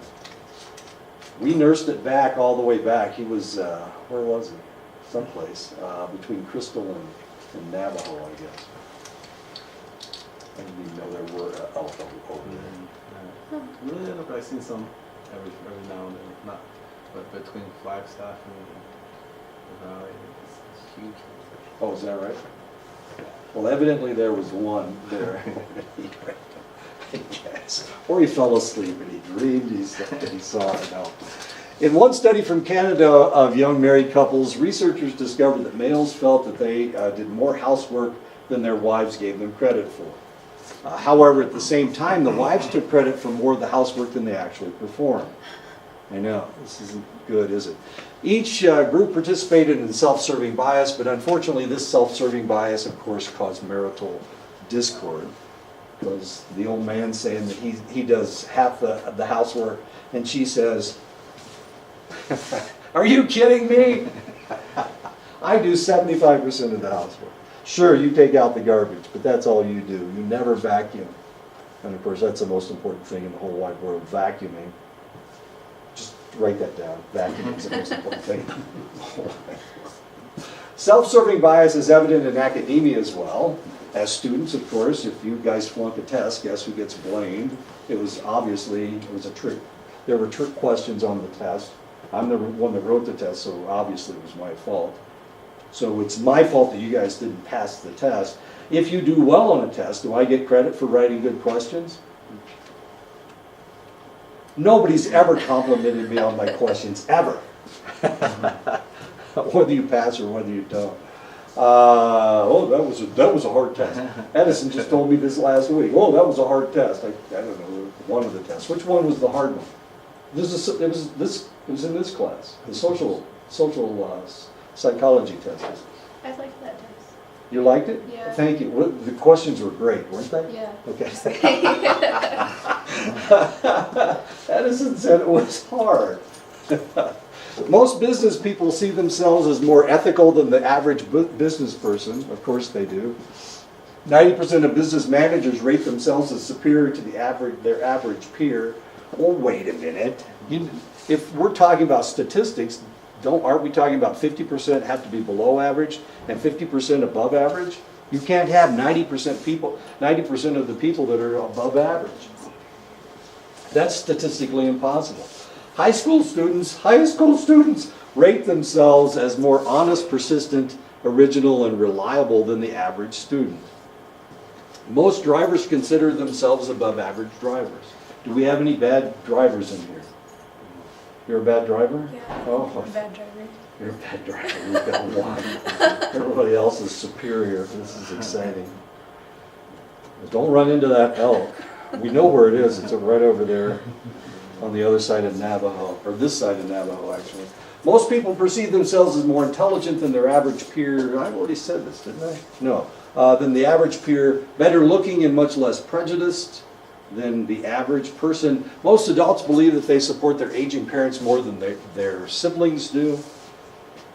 We nursed it back all the way back. He was, where was he? Someplace between Crystal and Navajo, I guess. I didn't even know there were elk over there. Really, look, I've seen some every now and then, not, but between Flagstaff and the valley, it's huge. Oh, is that right? Well, evidently there was one there. I guess. Or he fell asleep and he dreamed he saw it. No. In one study from Canada of young married couples, researchers discovered that males felt that they did more housework than their wives gave them credit for. However, at the same time, the wives took credit for more of the housework than they actually performed. I know, this isn't good, is it? Each group participated in self-serving bias, but unfortunately this self-serving bias, of course, caused marital discord. Because the old man saying that he does half the housework, and she says, "Are you kidding me? I do 75% of the housework. Sure, you take out the garbage, but that's all you do. You never vacuum." And of course, that's the most important thing in the whole wide world, vacuuming. Just write that down. Vacuuming is the most important thing. Self-serving bias is evident in academia as well. As students, of course, if you guys flunk a test, guess who gets blamed? It was a trick. There were trick questions on the test. I'm the one that wrote the test, so obviously it was my fault. So it's my fault that you guys didn't pass the test. If you do well on a test, do I get credit for writing good questions? Nobody's ever complimented me on my questions, ever. Whether you pass or whether you don't. That was a hard test. Edison just told me this last week. Oh, that was a hard test. I don't know, one of the tests. Which one was the hard one? It was in this class, the social psychology test. I liked that test. You liked it? Yeah. Thank you. The questions were great, weren't they? Yeah. Okay. Edison said it was hard. Most business people see themselves as more ethical than the average business person. Of course they do. 90% of business managers rate themselves as superior to their average peer. Well, wait a minute. If we're talking about statistics, aren't we talking about 50% have to be below average and 50% above average? You can't have 90% of the people that are above average. That's statistically impossible. High school students rate themselves as more honest, persistent, original, and reliable than the average student. Most drivers consider themselves above average drivers. Do we have any bad drivers in here? You're a bad driver? Yeah. Oh, I'm a bad driver. you're a bad driver. We've got one. Everybody else is superior. This is exciting. Don't run into that elk. We know where it is. It's right over there on the other side of Navajo, or this side of Navajo, actually. Most people perceive themselves as more intelligent than their average peer. I've already said this, didn't I? No. Than the average peer, better looking and much less prejudiced than the average person. Most adults believe that they support their aging parents more than their siblings do.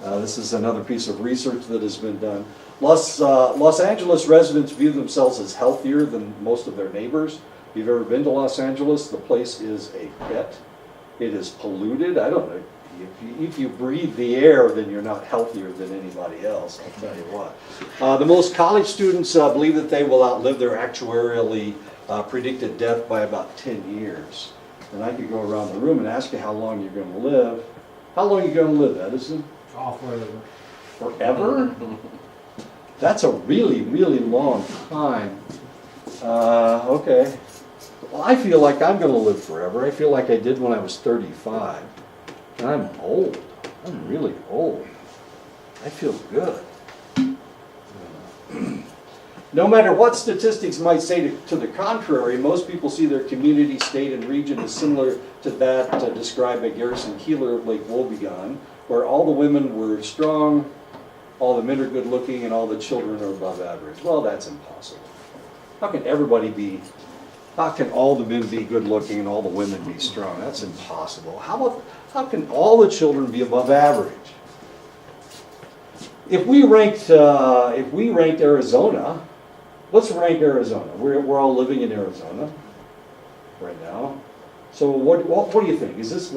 This is another piece of research that has been done. Los Angeles residents view themselves as healthier than most of their neighbors. If you've ever been to Los Angeles, the place is a pit. It is polluted. I don't know. If you breathe the air, then you're not healthier than anybody else, I'll tell you what. The most college students believe that they will outlive their actuarially predicted death by about 10 years. And I could go around the room and ask you how long you're going to live. How long are you going to live, Edison? All forever. Forever? That's a really, really long time. Okay. Well, I feel like I'm going to live forever. I feel like I did when I was 35. And I'm old. I'm really old. I feel good. No matter what statistics might say to the contrary, most people see their community, state, and region as similar to that described by Garrison Keillor of Lake Wobegon, where all the women were strong, all the men are good looking, and all the children are above average. Well, that's impossible. How can all the men be good looking and all the women be strong? That's impossible. How can all the children be above average? If we ranked Arizona, let's rank Arizona. We're all living in Arizona right now. So what do you think? Is this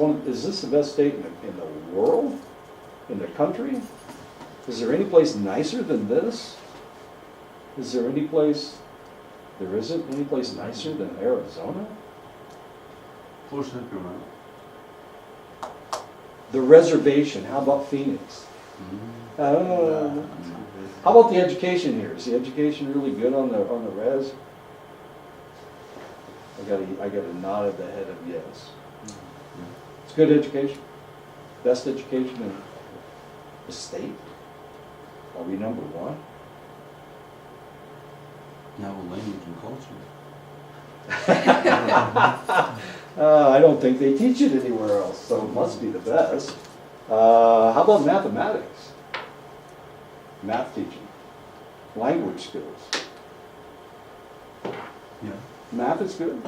the best state in the world? In the country? Is there any place nicer than this? Is there any place, there isn't any place nicer than Arizona? Close to Sacramento. The reservation, how about Phoenix? How about the education here? Is the education really good on the res? I got a nod of the head of yes. It's good education. Best education in the state? Are we number one? Now language and culture. I don't think they teach it anywhere else, so it must be the best. How about mathematics? Math teaching, language skills. Yeah. Math is good.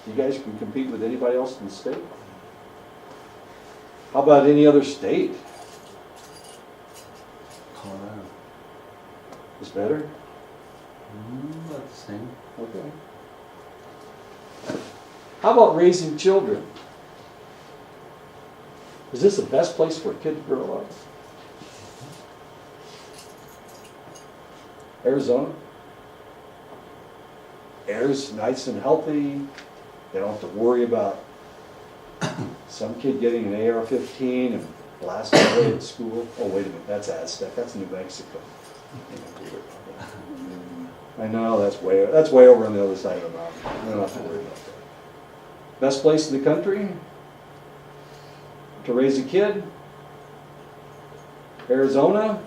You guys can compete with anybody else in the state. How about any other state? Colorado. Is better? About the same. Okay. How about raising children? Is this the best place for a kid to grow up? Arizona? Air's nice and healthy. They don't have to worry about some kid getting an AR-15 and blasting away at school. Oh, wait a minute, that's Aztec, that's New Mexico. I know, that's way over on the other side of the mountain. We don't have to worry about that. Best place in the country to raise a kid? Arizona?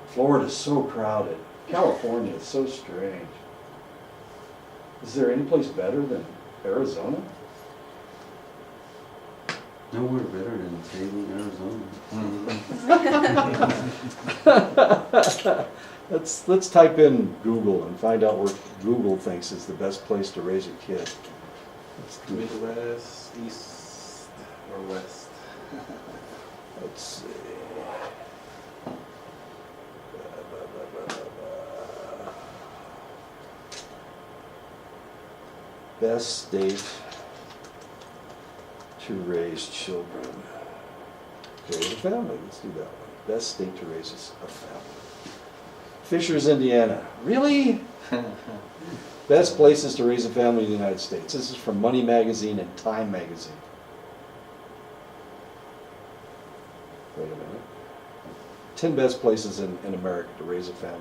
Florida's so crowded. California is so strange. Is there any place better than Arizona? Nowhere better than Arizona. Let's type in Google and find out where Google thinks is the best place to raise a kid. Let's do it. Midwest, east, or west? Let's see. Best state to raise children. Okay, a family, let's do that one. Best state to raise a family. Fishers, Indiana. Really? Best places to raise a family in the United States. This is from Money Magazine and Time Magazine. Wait a minute. 10 best places in America to raise a family.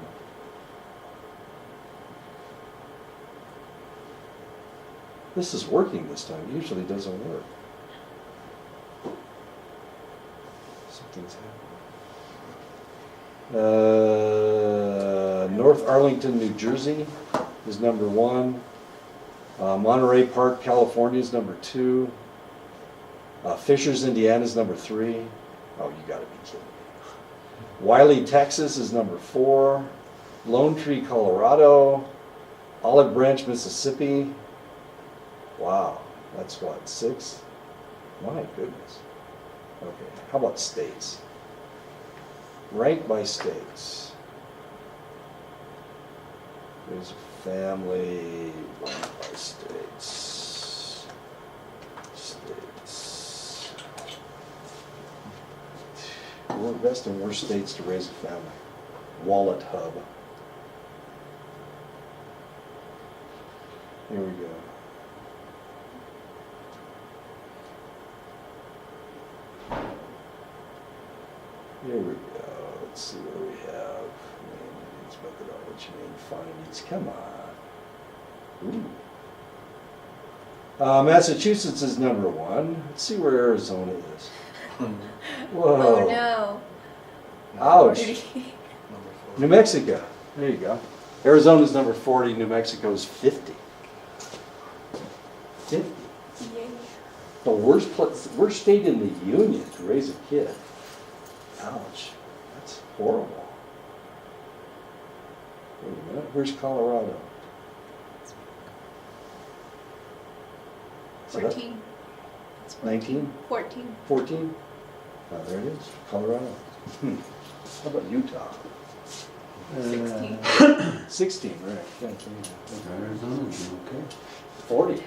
This is working this time. It usually doesn't work. Something's happening. North Arlington, New Jersey is number 1. Monterey Park, California is number 2. Fishers, Indiana is number 3. Oh, you gotta be kidding me. Wiley, Texas is number 4. Lone Tree, Colorado. Olive Branch, Mississippi. Wow, that's what, 6? My goodness. Okay, how about states? Ranked by states. There's a family, ranked by states. States. Best and worst states to raise a family. Wallet Hub. Here we go. Here we go. Let's see what we have. Main methodology, main findings. Come on. Ooh. Massachusetts is number 1. Let's see where Arizona is. Whoa. Oh no. Ouch. 40. Number 4. New Mexico. There you go. Arizona's number 40. New Mexico's 50. 50. Yay. The worst state in the union to raise a kid. Ouch, that's horrible. Wait a minute, where's Colorado? 14. 19? 14. 14? Oh, there it is, Colorado. How about Utah? 16. 16, right. Yeah, Arizona's okay. 40.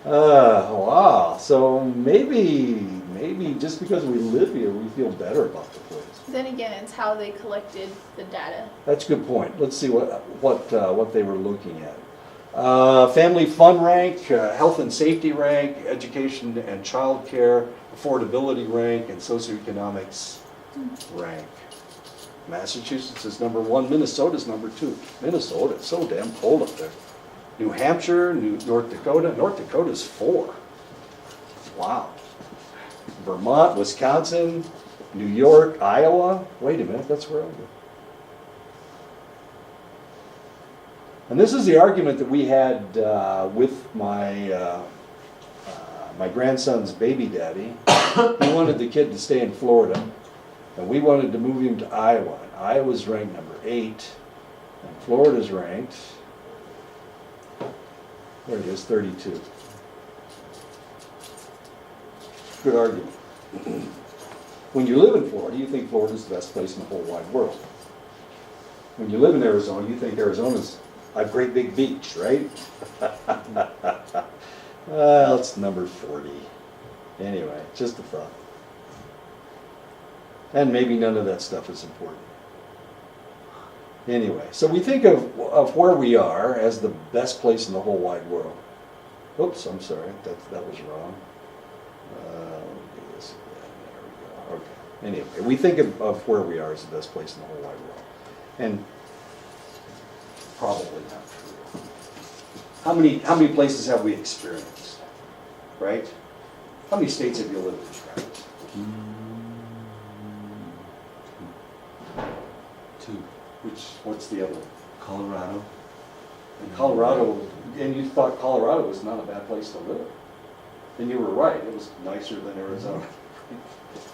Wow, so maybe just because we live here, we feel better about the place. Then again, it's how they collected the data. That's a good point. Let's see what they were looking at. Family fun rank, health and safety rank, education and childcare, affordability rank, and socioeconomics rank. Massachusetts is number 1, Minnesota's number 2. Minnesota, it's so damn cold up there. New Hampshire, North Dakota's 4. Wow. Vermont, Wisconsin, New York, Iowa. Wait a minute, that's where I live. And this is the argument that we had with my my grandson's baby daddy. He wanted the kid to stay in Florida, and we wanted to move him to Iowa. And Iowa's ranked number 8, and Florida's ranked, there it is, 32. Good argument. When you live in Florida, you think Florida's the best place in the whole wide world. When you live in Arizona, you think Arizona's a great big beach, right? Well, it's number 40. Anyway, just a thought. And maybe none of that stuff is important. Anyway, so we think of where we are as the best place in the whole wide world. Oops, I'm sorry, that was wrong. Let me do this again. There we go. Okay. Anyway, we think of where we are as the best place in the whole wide world. And probably not true. How many places have we experienced? Right? How many states have you lived in, Travis? 2. What's the other one? Colorado. And Colorado, and you thought Colorado was not a bad place to live. And you were right, it was nicer than Arizona.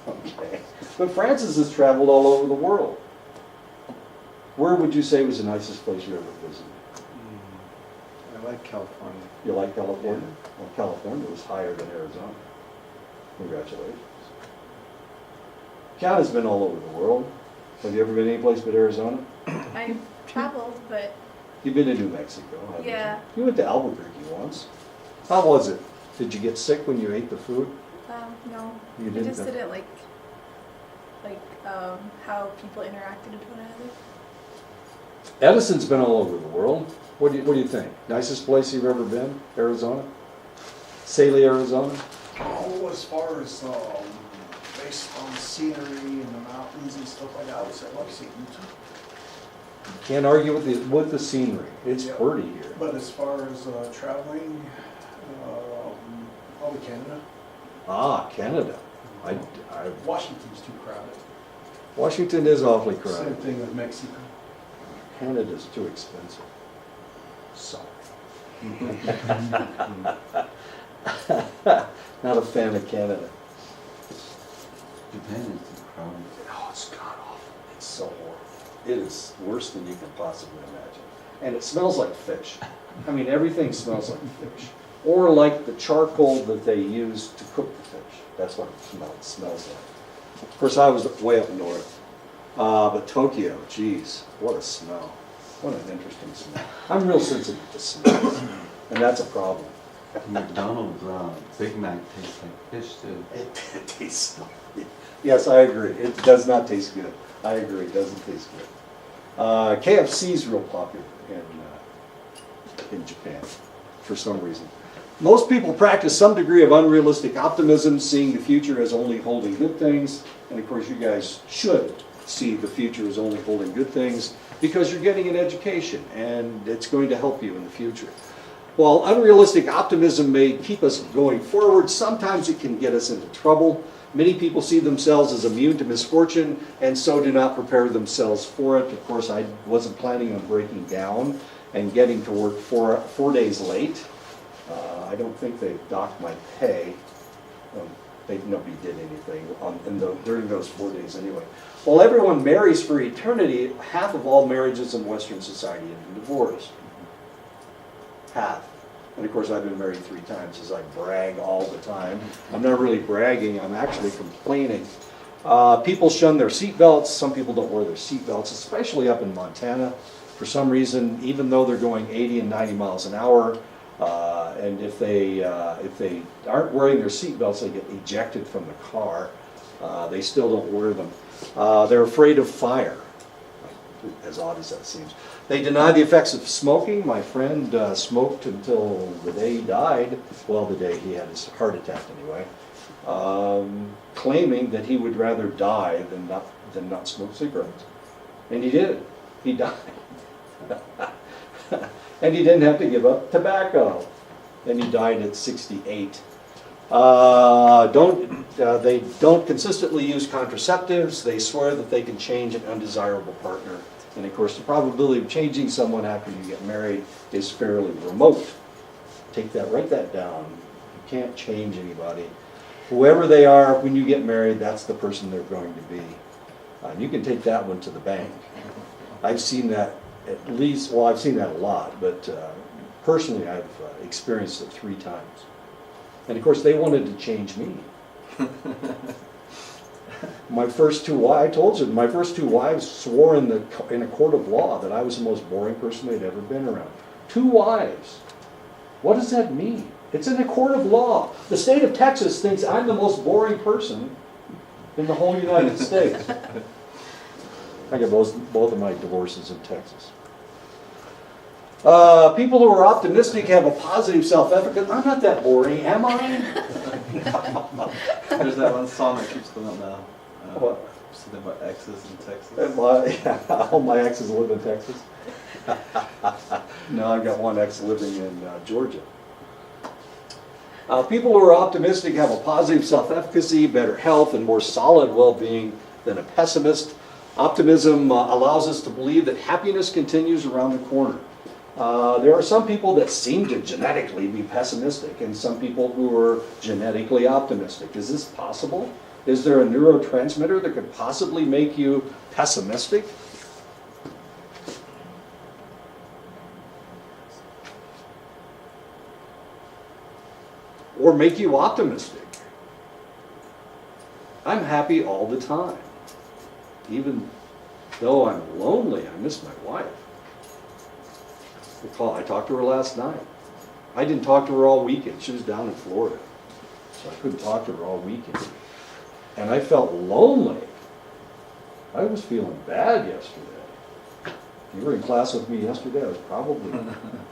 Okay. But Francis has traveled all over the world. Where would you say was the nicest place you ever visited? I like California. You like California? Well, California was higher than Arizona. Congratulations. Kat has been all over the world. Have you ever been any place but Arizona? I've traveled, but You've been to New Mexico, haven't Yeah. you? You went to Albuquerque once. How was it? Did you get sick when you ate the food? no. You I didn't? just didn't like how people interacted with one another. Edison's been all over the world. What do you think? Nicest place you've ever been? Arizona? Saley, Arizona? Oh, as far as based on the scenery and the mountains and stuff like that, I would say I'd love to see Utah. Can't argue with the scenery. It's Yeah. pretty here. But as far as traveling, probably Canada. Ah, Canada. Washington's too crowded. Washington is awfully Same crowded. thing with Mexico. Canada's too expensive. Sorry. Not a fan of Canada. Japan is crowded. Oh, it's god awful. It's so horrible. It is worse than you can possibly imagine. And it smells like fish. I mean, everything smells like fish. Or like the charcoal that they use to cook the fish. That's what it smells like. Of course, I was way up north. But Tokyo, geez, what a smell. What an interesting smell. I'm real sensitive to smells, and that's a problem. McDonald's Big Mac tastes like fish too. It tastes, yes, I agree. It does not taste good. I agree, it doesn't taste good. KFC's real popular in Japan for some reason. Most people practice some degree of unrealistic optimism, seeing the future as only holding good things. And of course, you guys should see the future as only holding good things because you're getting an education and it's going to help you in the future. While unrealistic optimism may keep us going forward, sometimes it can get us into trouble. Many people see themselves as immune to misfortune and so do not prepare themselves for it. Of course, I wasn't planning on breaking down and getting to work 4 days late. I don't think they docked my pay. Nobody did anything during those 4 days anyway. While everyone marries for eternity, half of all marriages in Western society end in divorce. Half. And of course, I've been married 3 times, as I brag all the time. I'm not really bragging, I'm actually complaining. People shun their seatbelts. Some people don't wear their seatbelts, especially up in Montana. For some reason, even though they're going 80 and 90 miles an hour, and if they aren't wearing their seatbelts, they get ejected from the car. They still don't wear them. They're afraid of fire, as odd as that seems. They deny the effects of smoking. My friend smoked until the day he died, well, the day he had his heart attack anyway, claiming that he would rather die than not smoke cigarettes. And he did. He died. And he didn't have to give up tobacco. And he died at 68. They don't consistently use contraceptives. They swear that they can change an undesirable partner. And of course, the probability of changing someone after you get married is fairly remote. Write that down. You can't change anybody. Whoever they are, when you get married, that's the person they're going to be. And you can take that one to the bank. I've seen that at least, well, I've seen that a lot, but personally, I've experienced it 3 times. And of course, they wanted to change me. My first 2 wives, I told you, my first 2 wives swore in a court of law that I was the most boring person they'd ever been around. 2 wives. What does that mean? It's in a court of law. The state of Texas thinks I'm the most boring person in the whole United States. I got both of my divorces in Texas. People who are optimistic have a positive self-efficacy. I'm not that boring, am I? There's that one song that keeps coming up now. What? Something about exes in Texas. All my exes live in Texas. No, I've got one ex living in Georgia. People who are optimistic have a positive self-efficacy, better health, and more solid well-being than a pessimist. Optimism allows us to believe that happiness continues around the corner. There are some people that seem to genetically be pessimistic and some people who are genetically optimistic. Is this possible? Is there a neurotransmitter that could possibly make you pessimistic? Or make you optimistic? I'm happy all the time. Even though I'm lonely, I miss my wife. I talked to her last night. I didn't talk to her all weekend. She was down in Florida. So I couldn't talk to her all weekend. And I felt lonely. I was feeling bad yesterday. If you were in class with me yesterday, I was probably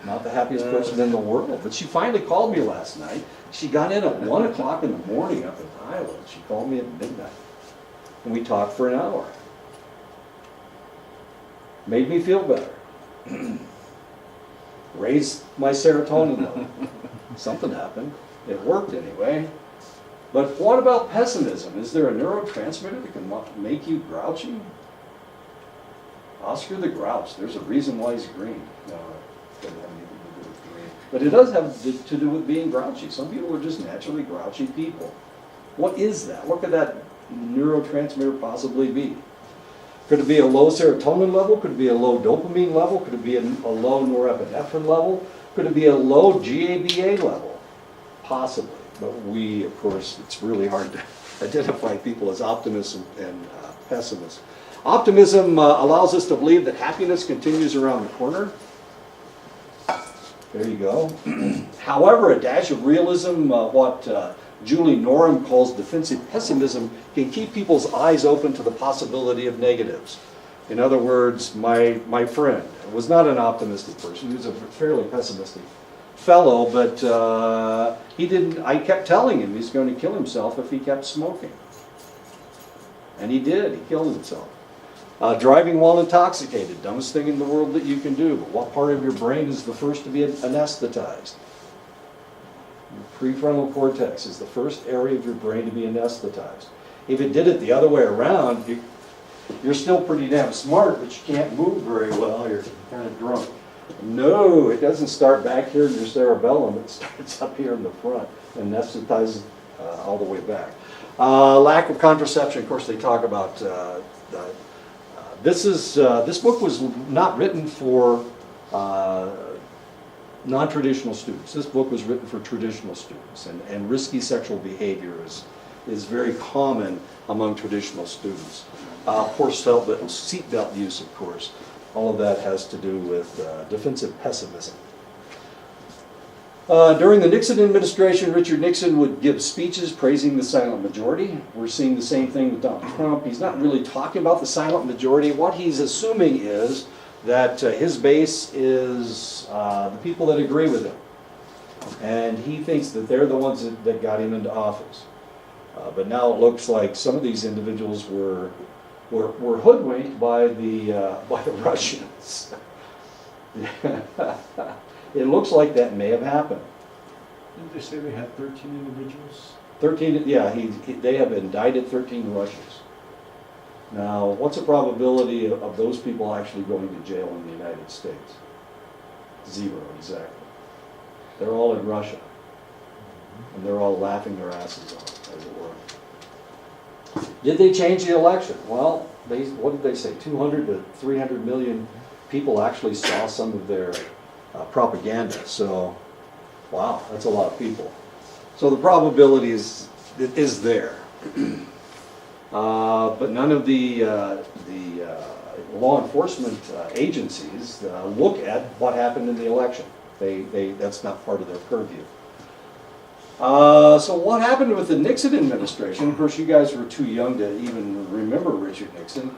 not the happiest person in the world. But she finally called me last night. She got in at 1 o'clock in the morning up in Iowa. She called me at midnight. And we talked for an hour. Made me feel better. Raised my serotonin level. Something happened. It worked anyway. But what about pessimism? Is there a neurotransmitter that can make you grouchy? Oscar the Grouch. There's a reason why he's green. No, it doesn't have anything to do with green. But it does have to do with being grouchy. Some people are just naturally grouchy people. What is that? What could that neurotransmitter possibly be? Could it be a low serotonin level? Could it be a low dopamine level? Could it be a low norepinephrine level? Could it be a low GABA level? Possibly. But we, of course, it's really hard to identify people as optimists and pessimists. Optimism allows us to believe that happiness continues around the corner. There you go. However, a dash of realism, what Julie Norham calls defensive pessimism, can keep people's eyes open to the possibility of negatives. In other words, my friend was not an optimistic person. He was a fairly pessimistic fellow, but I kept telling him he's going to kill himself if he kept smoking. And he did. He killed himself. Driving while intoxicated, dumbest thing in the world that you can do. But what part of your brain is the first to be anesthetized? Your prefrontal cortex is the first area of your brain to be anesthetized. If it did it the other way around, you're still pretty damn smart, but you can't move very well. You're kind of drunk. No, it doesn't start back here in your cerebellum. It starts up here in the front and anesthetizes all the way back. Lack of contraception. Of course, they talk about this book was not written for non-traditional students. This book was written for traditional students, and risky sexual behavior is very common among traditional students. Poor seatbelt use, of course. All of that has to do with defensive pessimism. During the Nixon administration, Richard Nixon would give speeches praising the silent majority. We're seeing the same thing with Donald Trump. He's not really talking about the silent majority. What he's assuming is that his base is the people that agree with him. And he thinks that they're the ones that got him into office. But now it looks like some of these individuals were hoodwinked by the Russians. It looks like that may have happened. Didn't they say they had 13 individuals? 13, yeah, they have indicted 13 Russians. Now, what's the probability of those people actually going to jail in the United States? 0, exactly. They're all in Russia. And they're all laughing their asses off, as it were. Did they change the election? Well, what did they say? 200 to 300 million people actually saw some of their propaganda. So, wow, that's a lot of people. So the probability is there. But none of the law enforcement agencies look at what happened in the election. That's not part of their purview. So what happened with the Nixon administration? Of course, you guys were too young to even remember Richard Nixon.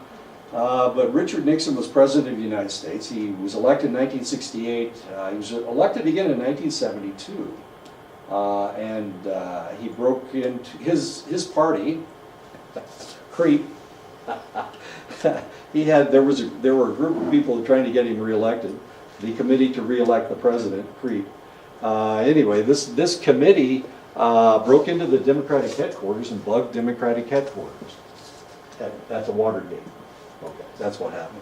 But Richard Nixon was president of the United States. He was elected in 1968. He was elected again in 1972. And he broke into his party, Creep. There were a group of people trying to get him reelected. The committee to reelect the president, Creep. Anyway, this committee broke into the Democratic headquarters and bugged Democratic headquarters at the Watergate. Okay, that's what happened.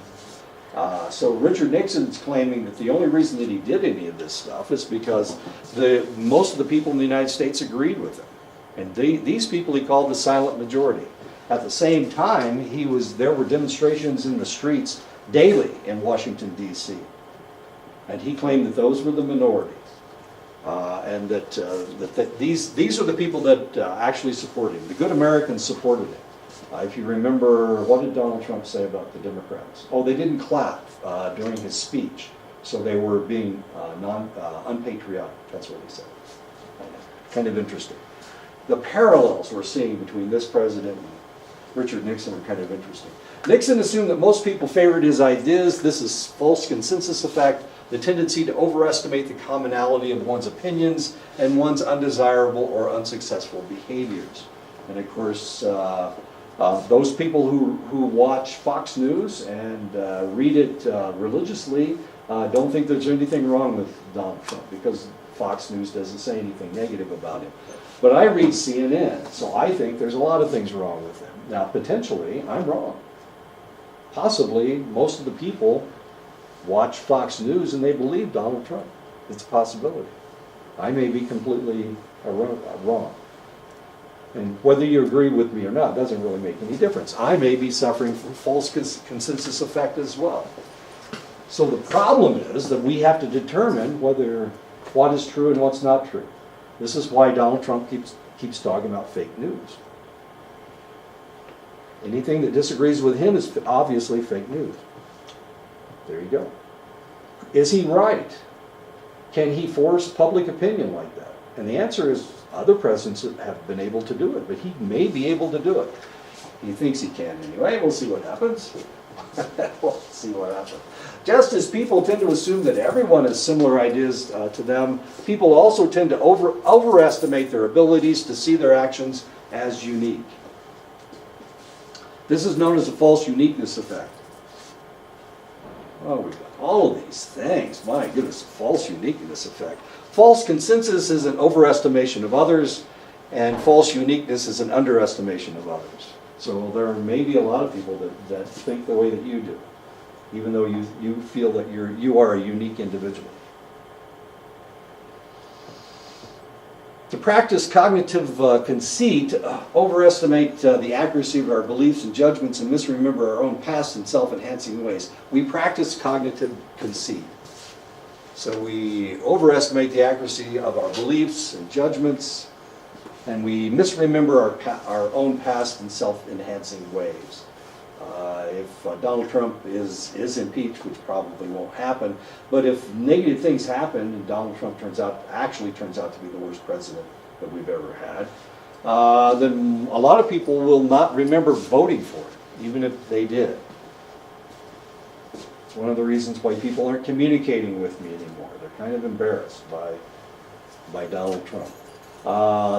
So Richard Nixon's claiming that the only reason that he did any of this stuff is because most of the people in the United States agreed with him. And these people he called the silent majority. At the same time, there were demonstrations in the streets daily in Washington, D.C. And he claimed that those were the minority. And that these are the people that actually support him. The good Americans supported him. If you remember, what did Donald Trump say about the Democrats? Oh, they didn't clap during his speech, so they were being unpatriotic. That's what he said. Kind of interesting. The parallels we're seeing between this president and Richard Nixon are kind of interesting. Nixon assumed that most people favored his ideas. This is false consensus effect, the tendency to overestimate the commonality of one's opinions and one's undesirable or unsuccessful behaviors. And of course, those people who watch Fox News and read it religiously don't think there's anything wrong with Donald Trump because Fox News doesn't say anything negative about him. But I read CNN, so I think there's a lot of things wrong with him. Now, potentially, I'm wrong. Possibly, most of the people watch Fox News and they believe Donald Trump. It's a possibility. I may be completely wrong. And whether you agree with me or not doesn't really make any difference. I may be suffering from false consensus effect as well. So the problem is that we have to determine what is true and what's not true. This is why Donald Trump keeps talking about fake news. Anything that disagrees with him is obviously fake news. There you go. Is he right? Can he force public opinion like that? And the answer is other presidents have been able to do it, but he may be able to do it. He thinks he can anyway. We'll see what happens. We'll see what happens. Just as people tend to assume that everyone has similar ideas to them, people also tend to overestimate their abilities to see their actions as unique. This is known as the false uniqueness effect. Oh, we've got all of these things. My goodness, false uniqueness effect. False consensus is an overestimation of others, and false uniqueness is an underestimation of others. So there may be a lot of people that think the way that you do, even though you feel that you are a unique individual. To practice cognitive conceit, overestimate the accuracy of our beliefs and judgments and misremember our own past in self-enhancing ways. We practice cognitive conceit. So we overestimate the accuracy of our beliefs and judgments, and we misremember our own past in self-enhancing ways. If Donald Trump is impeached, which probably won't happen, but if negative things happen and Donald Trump actually turns out to be the worst president that we've ever had, then a lot of people will not remember voting for it, even if they did. It's one of the reasons why people aren't communicating with me anymore. They're kind of embarrassed by Donald Trump.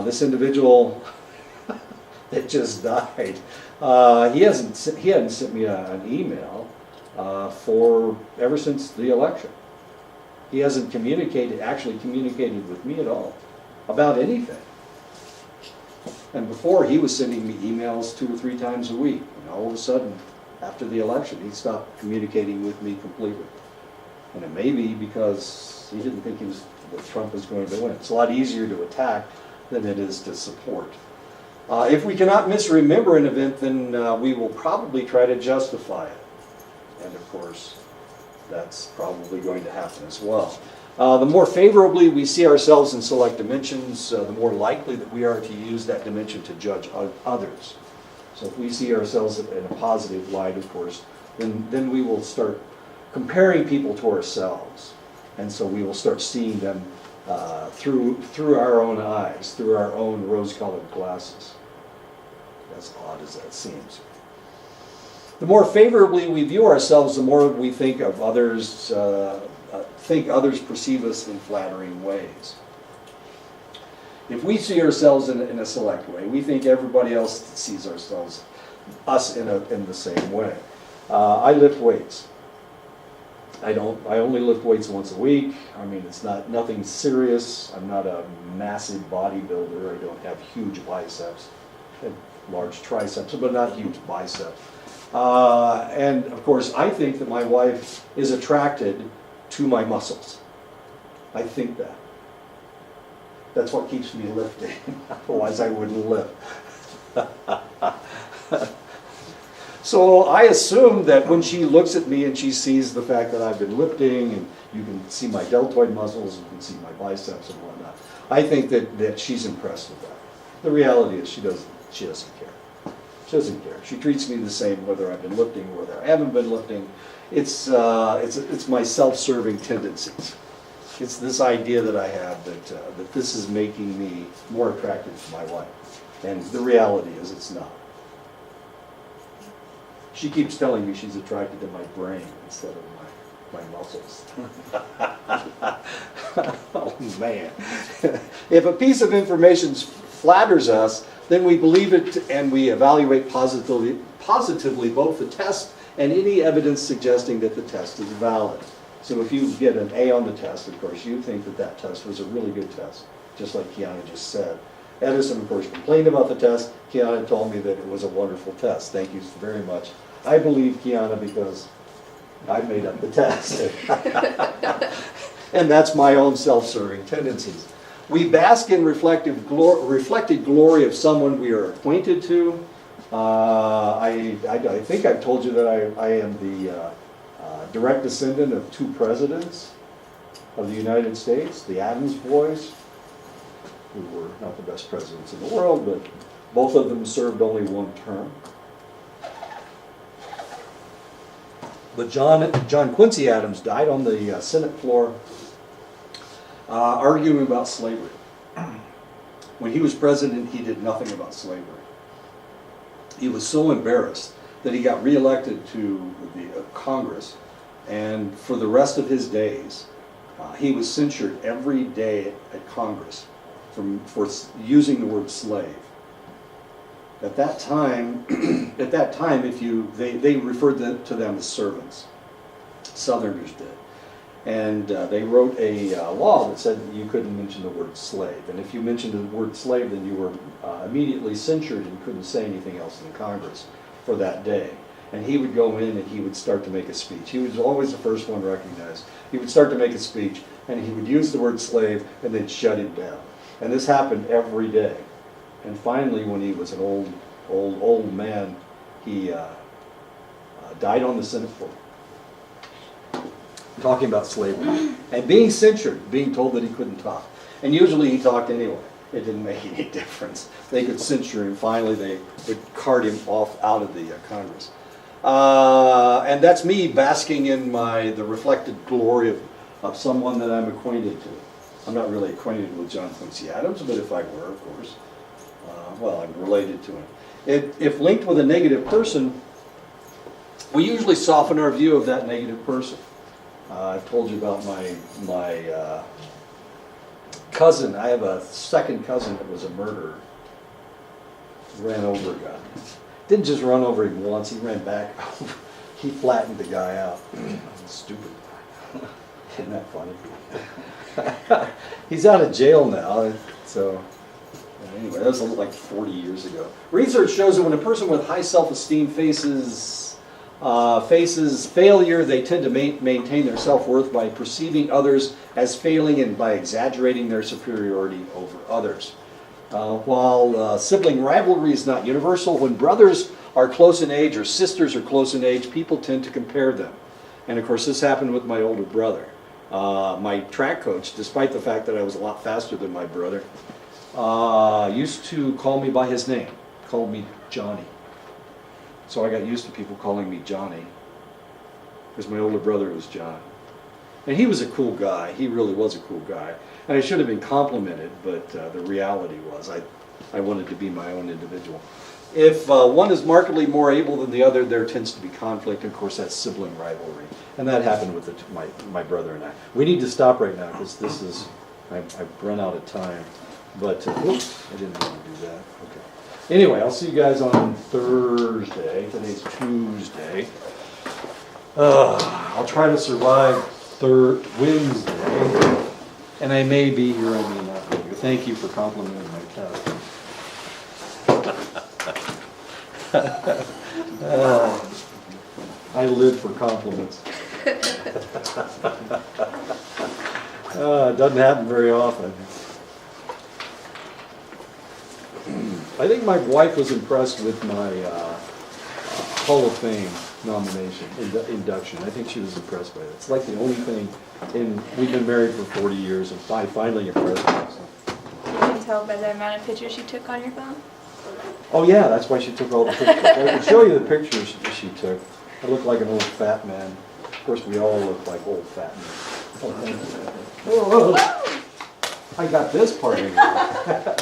This individual that just died, he hadn't sent me an email for ever since the election. He hasn't actually communicated with me at all about anything. And before, he was sending me emails 2 or 3 times a week. And all of a sudden, after the election, he stopped communicating with me completely. And it may be because he didn't think that Trump was going to win. It's a lot easier to attack than it is to support. If we cannot misremember an event, then we will probably try to justify it. And of course, that's probably going to happen as well. The more favorably we see ourselves in select dimensions, the more likely that we are to use that dimension to judge others. So if we see ourselves in a positive light, of course, then we will start comparing people to ourselves. And so we will start seeing them through our own eyes, through our own rose-colored glasses. As odd as that seems. The more favorably we view ourselves, the more we think of others, others perceive us in flattering ways. If we see ourselves in a select way, we think everybody else sees us in the same way. I lift weights. I only lift weights once a week. I mean, it's nothing serious. I'm not a massive bodybuilder. I don't have huge biceps. I have large triceps, but not huge biceps. And of course, I think that my wife is attracted to my muscles. I think that. That's what keeps me lifting. Otherwise, I wouldn't lift. So I assume that when she looks at me and she sees the fact that I've been lifting, and you can see my deltoid muscles, you can see my biceps and whatnot, I think that she's impressed with that. The reality is she doesn't care. She doesn't care. She treats me the same whether I've been lifting or whether I haven't been lifting. It's my self-serving tendencies. It's this idea that I have that this is making me more attractive to my wife. And the reality is it's not. She keeps telling me she's attracted to my brain instead of my muscles. Oh man. If a piece of information flatters us, then we believe it and we evaluate positively both the test and any evidence suggesting that the test is valid. So if you get an A on the test, of course, you think that test was a really good test, just like Kiana just said. Edison, of course, complained about the test. Kiana told me that it was a wonderful test. Thank you very much. I believe Kiana because I made up the test. And that's my own self-serving tendencies. We bask in reflected glory of someone we are acquainted to. I think I've told you that I am the direct descendant of 2 presidents of the United States, the Adams boys, who were not the best presidents in the world, but both of them served only 1 term. But John Quincy Adams died on the Senate floor arguing about slavery. When he was president, he did nothing about slavery. He was so embarrassed that he got reelected to the Congress, and for the rest of his days, he was censured every day at Congress for using the word slave. At that time, they referred to them as servants. Southerners did. And they wrote a law that said that you couldn't mention the word slave. And if you mentioned the word slave, then you were immediately censured and couldn't say anything else in Congress for that day. And he would go in and he would start to make a speech. He was always the first one recognized. He would start to make a speech and he would use the word slave and they'd shut him down. And this happened every day. And finally, when he was an old man, he died on the Senate floor, talking about slavery and being censured, being told that he couldn't talk. And usually he talked anyway. It didn't make any difference. They could censure him. Finally, they would cart him off out of the Congress. And that's me basking in the reflected glory of someone that I'm acquainted to. I'm not really acquainted with John Quincy Adams, but if I were, of course, well, I'm related to him. If linked with a negative person, we usually soften our view of that negative person. I've told you about my cousin. I have a second cousin that was a murderer. Ran over a guy. Didn't just run over him once, he ran back. He flattened the guy out. Stupid. Isn't that funny? He's out of jail now, so anyway, that was like 40 years ago. Research shows that when a person with high self-esteem faces failure, they tend to maintain their self-worth by perceiving others as failing and by exaggerating their superiority over others. While sibling rivalry is not universal, when brothers are close in age or sisters are close in age, people tend to compare them. And of course, this happened with my older brother. My track coach, despite the fact that I was a lot faster than my brother, used to call me by his name, called me Johnny. So I got used to people calling me Johnny, because my older brother was John. And he was a cool guy, he really was a cool guy. And I should have been complimented, but the reality was I wanted to be my own individual. If one is markedly more able than the other, there tends to be conflict. Of course, that's sibling rivalry. And that happened with my brother and I. We need to stop right now because this is, I've run out of time. But, oops, I didn't want to do that. Okay. Anyway, I'll see you guys on Thursday. Today's Tuesday. I'll try to survive Wednesday. And I may be here, I may not be here. Thank you for complimenting my test. I live for compliments. It doesn't happen very often. I think my wife was impressed with my Hall of Fame nomination, induction. I think she was impressed by it. It's like the only thing, we've been married for 40 years, and I finally impressed her. So. You can tell by the amount of pictures you took on your phone. Oh yeah, that's why she took all the pictures. I can show you the pictures she took. I look like an old fat man. Of course, we all look like old fat men. Oh, I got this part in there.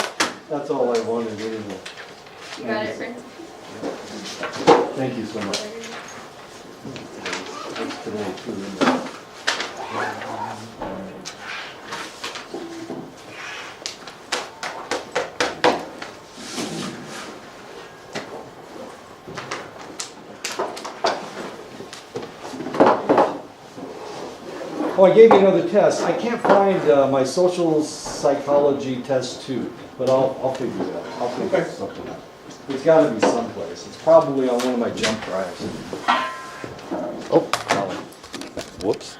That's all I wanted anyway. You got it, Prince? Thank you so much. That's today too. Oh, I gave you another test. I can't find my social psychology test 2, but I'll figure it out. I'll figure something out. It's got to be someplace. It's probably on one of my jump drives. Oh, golly. Whoops.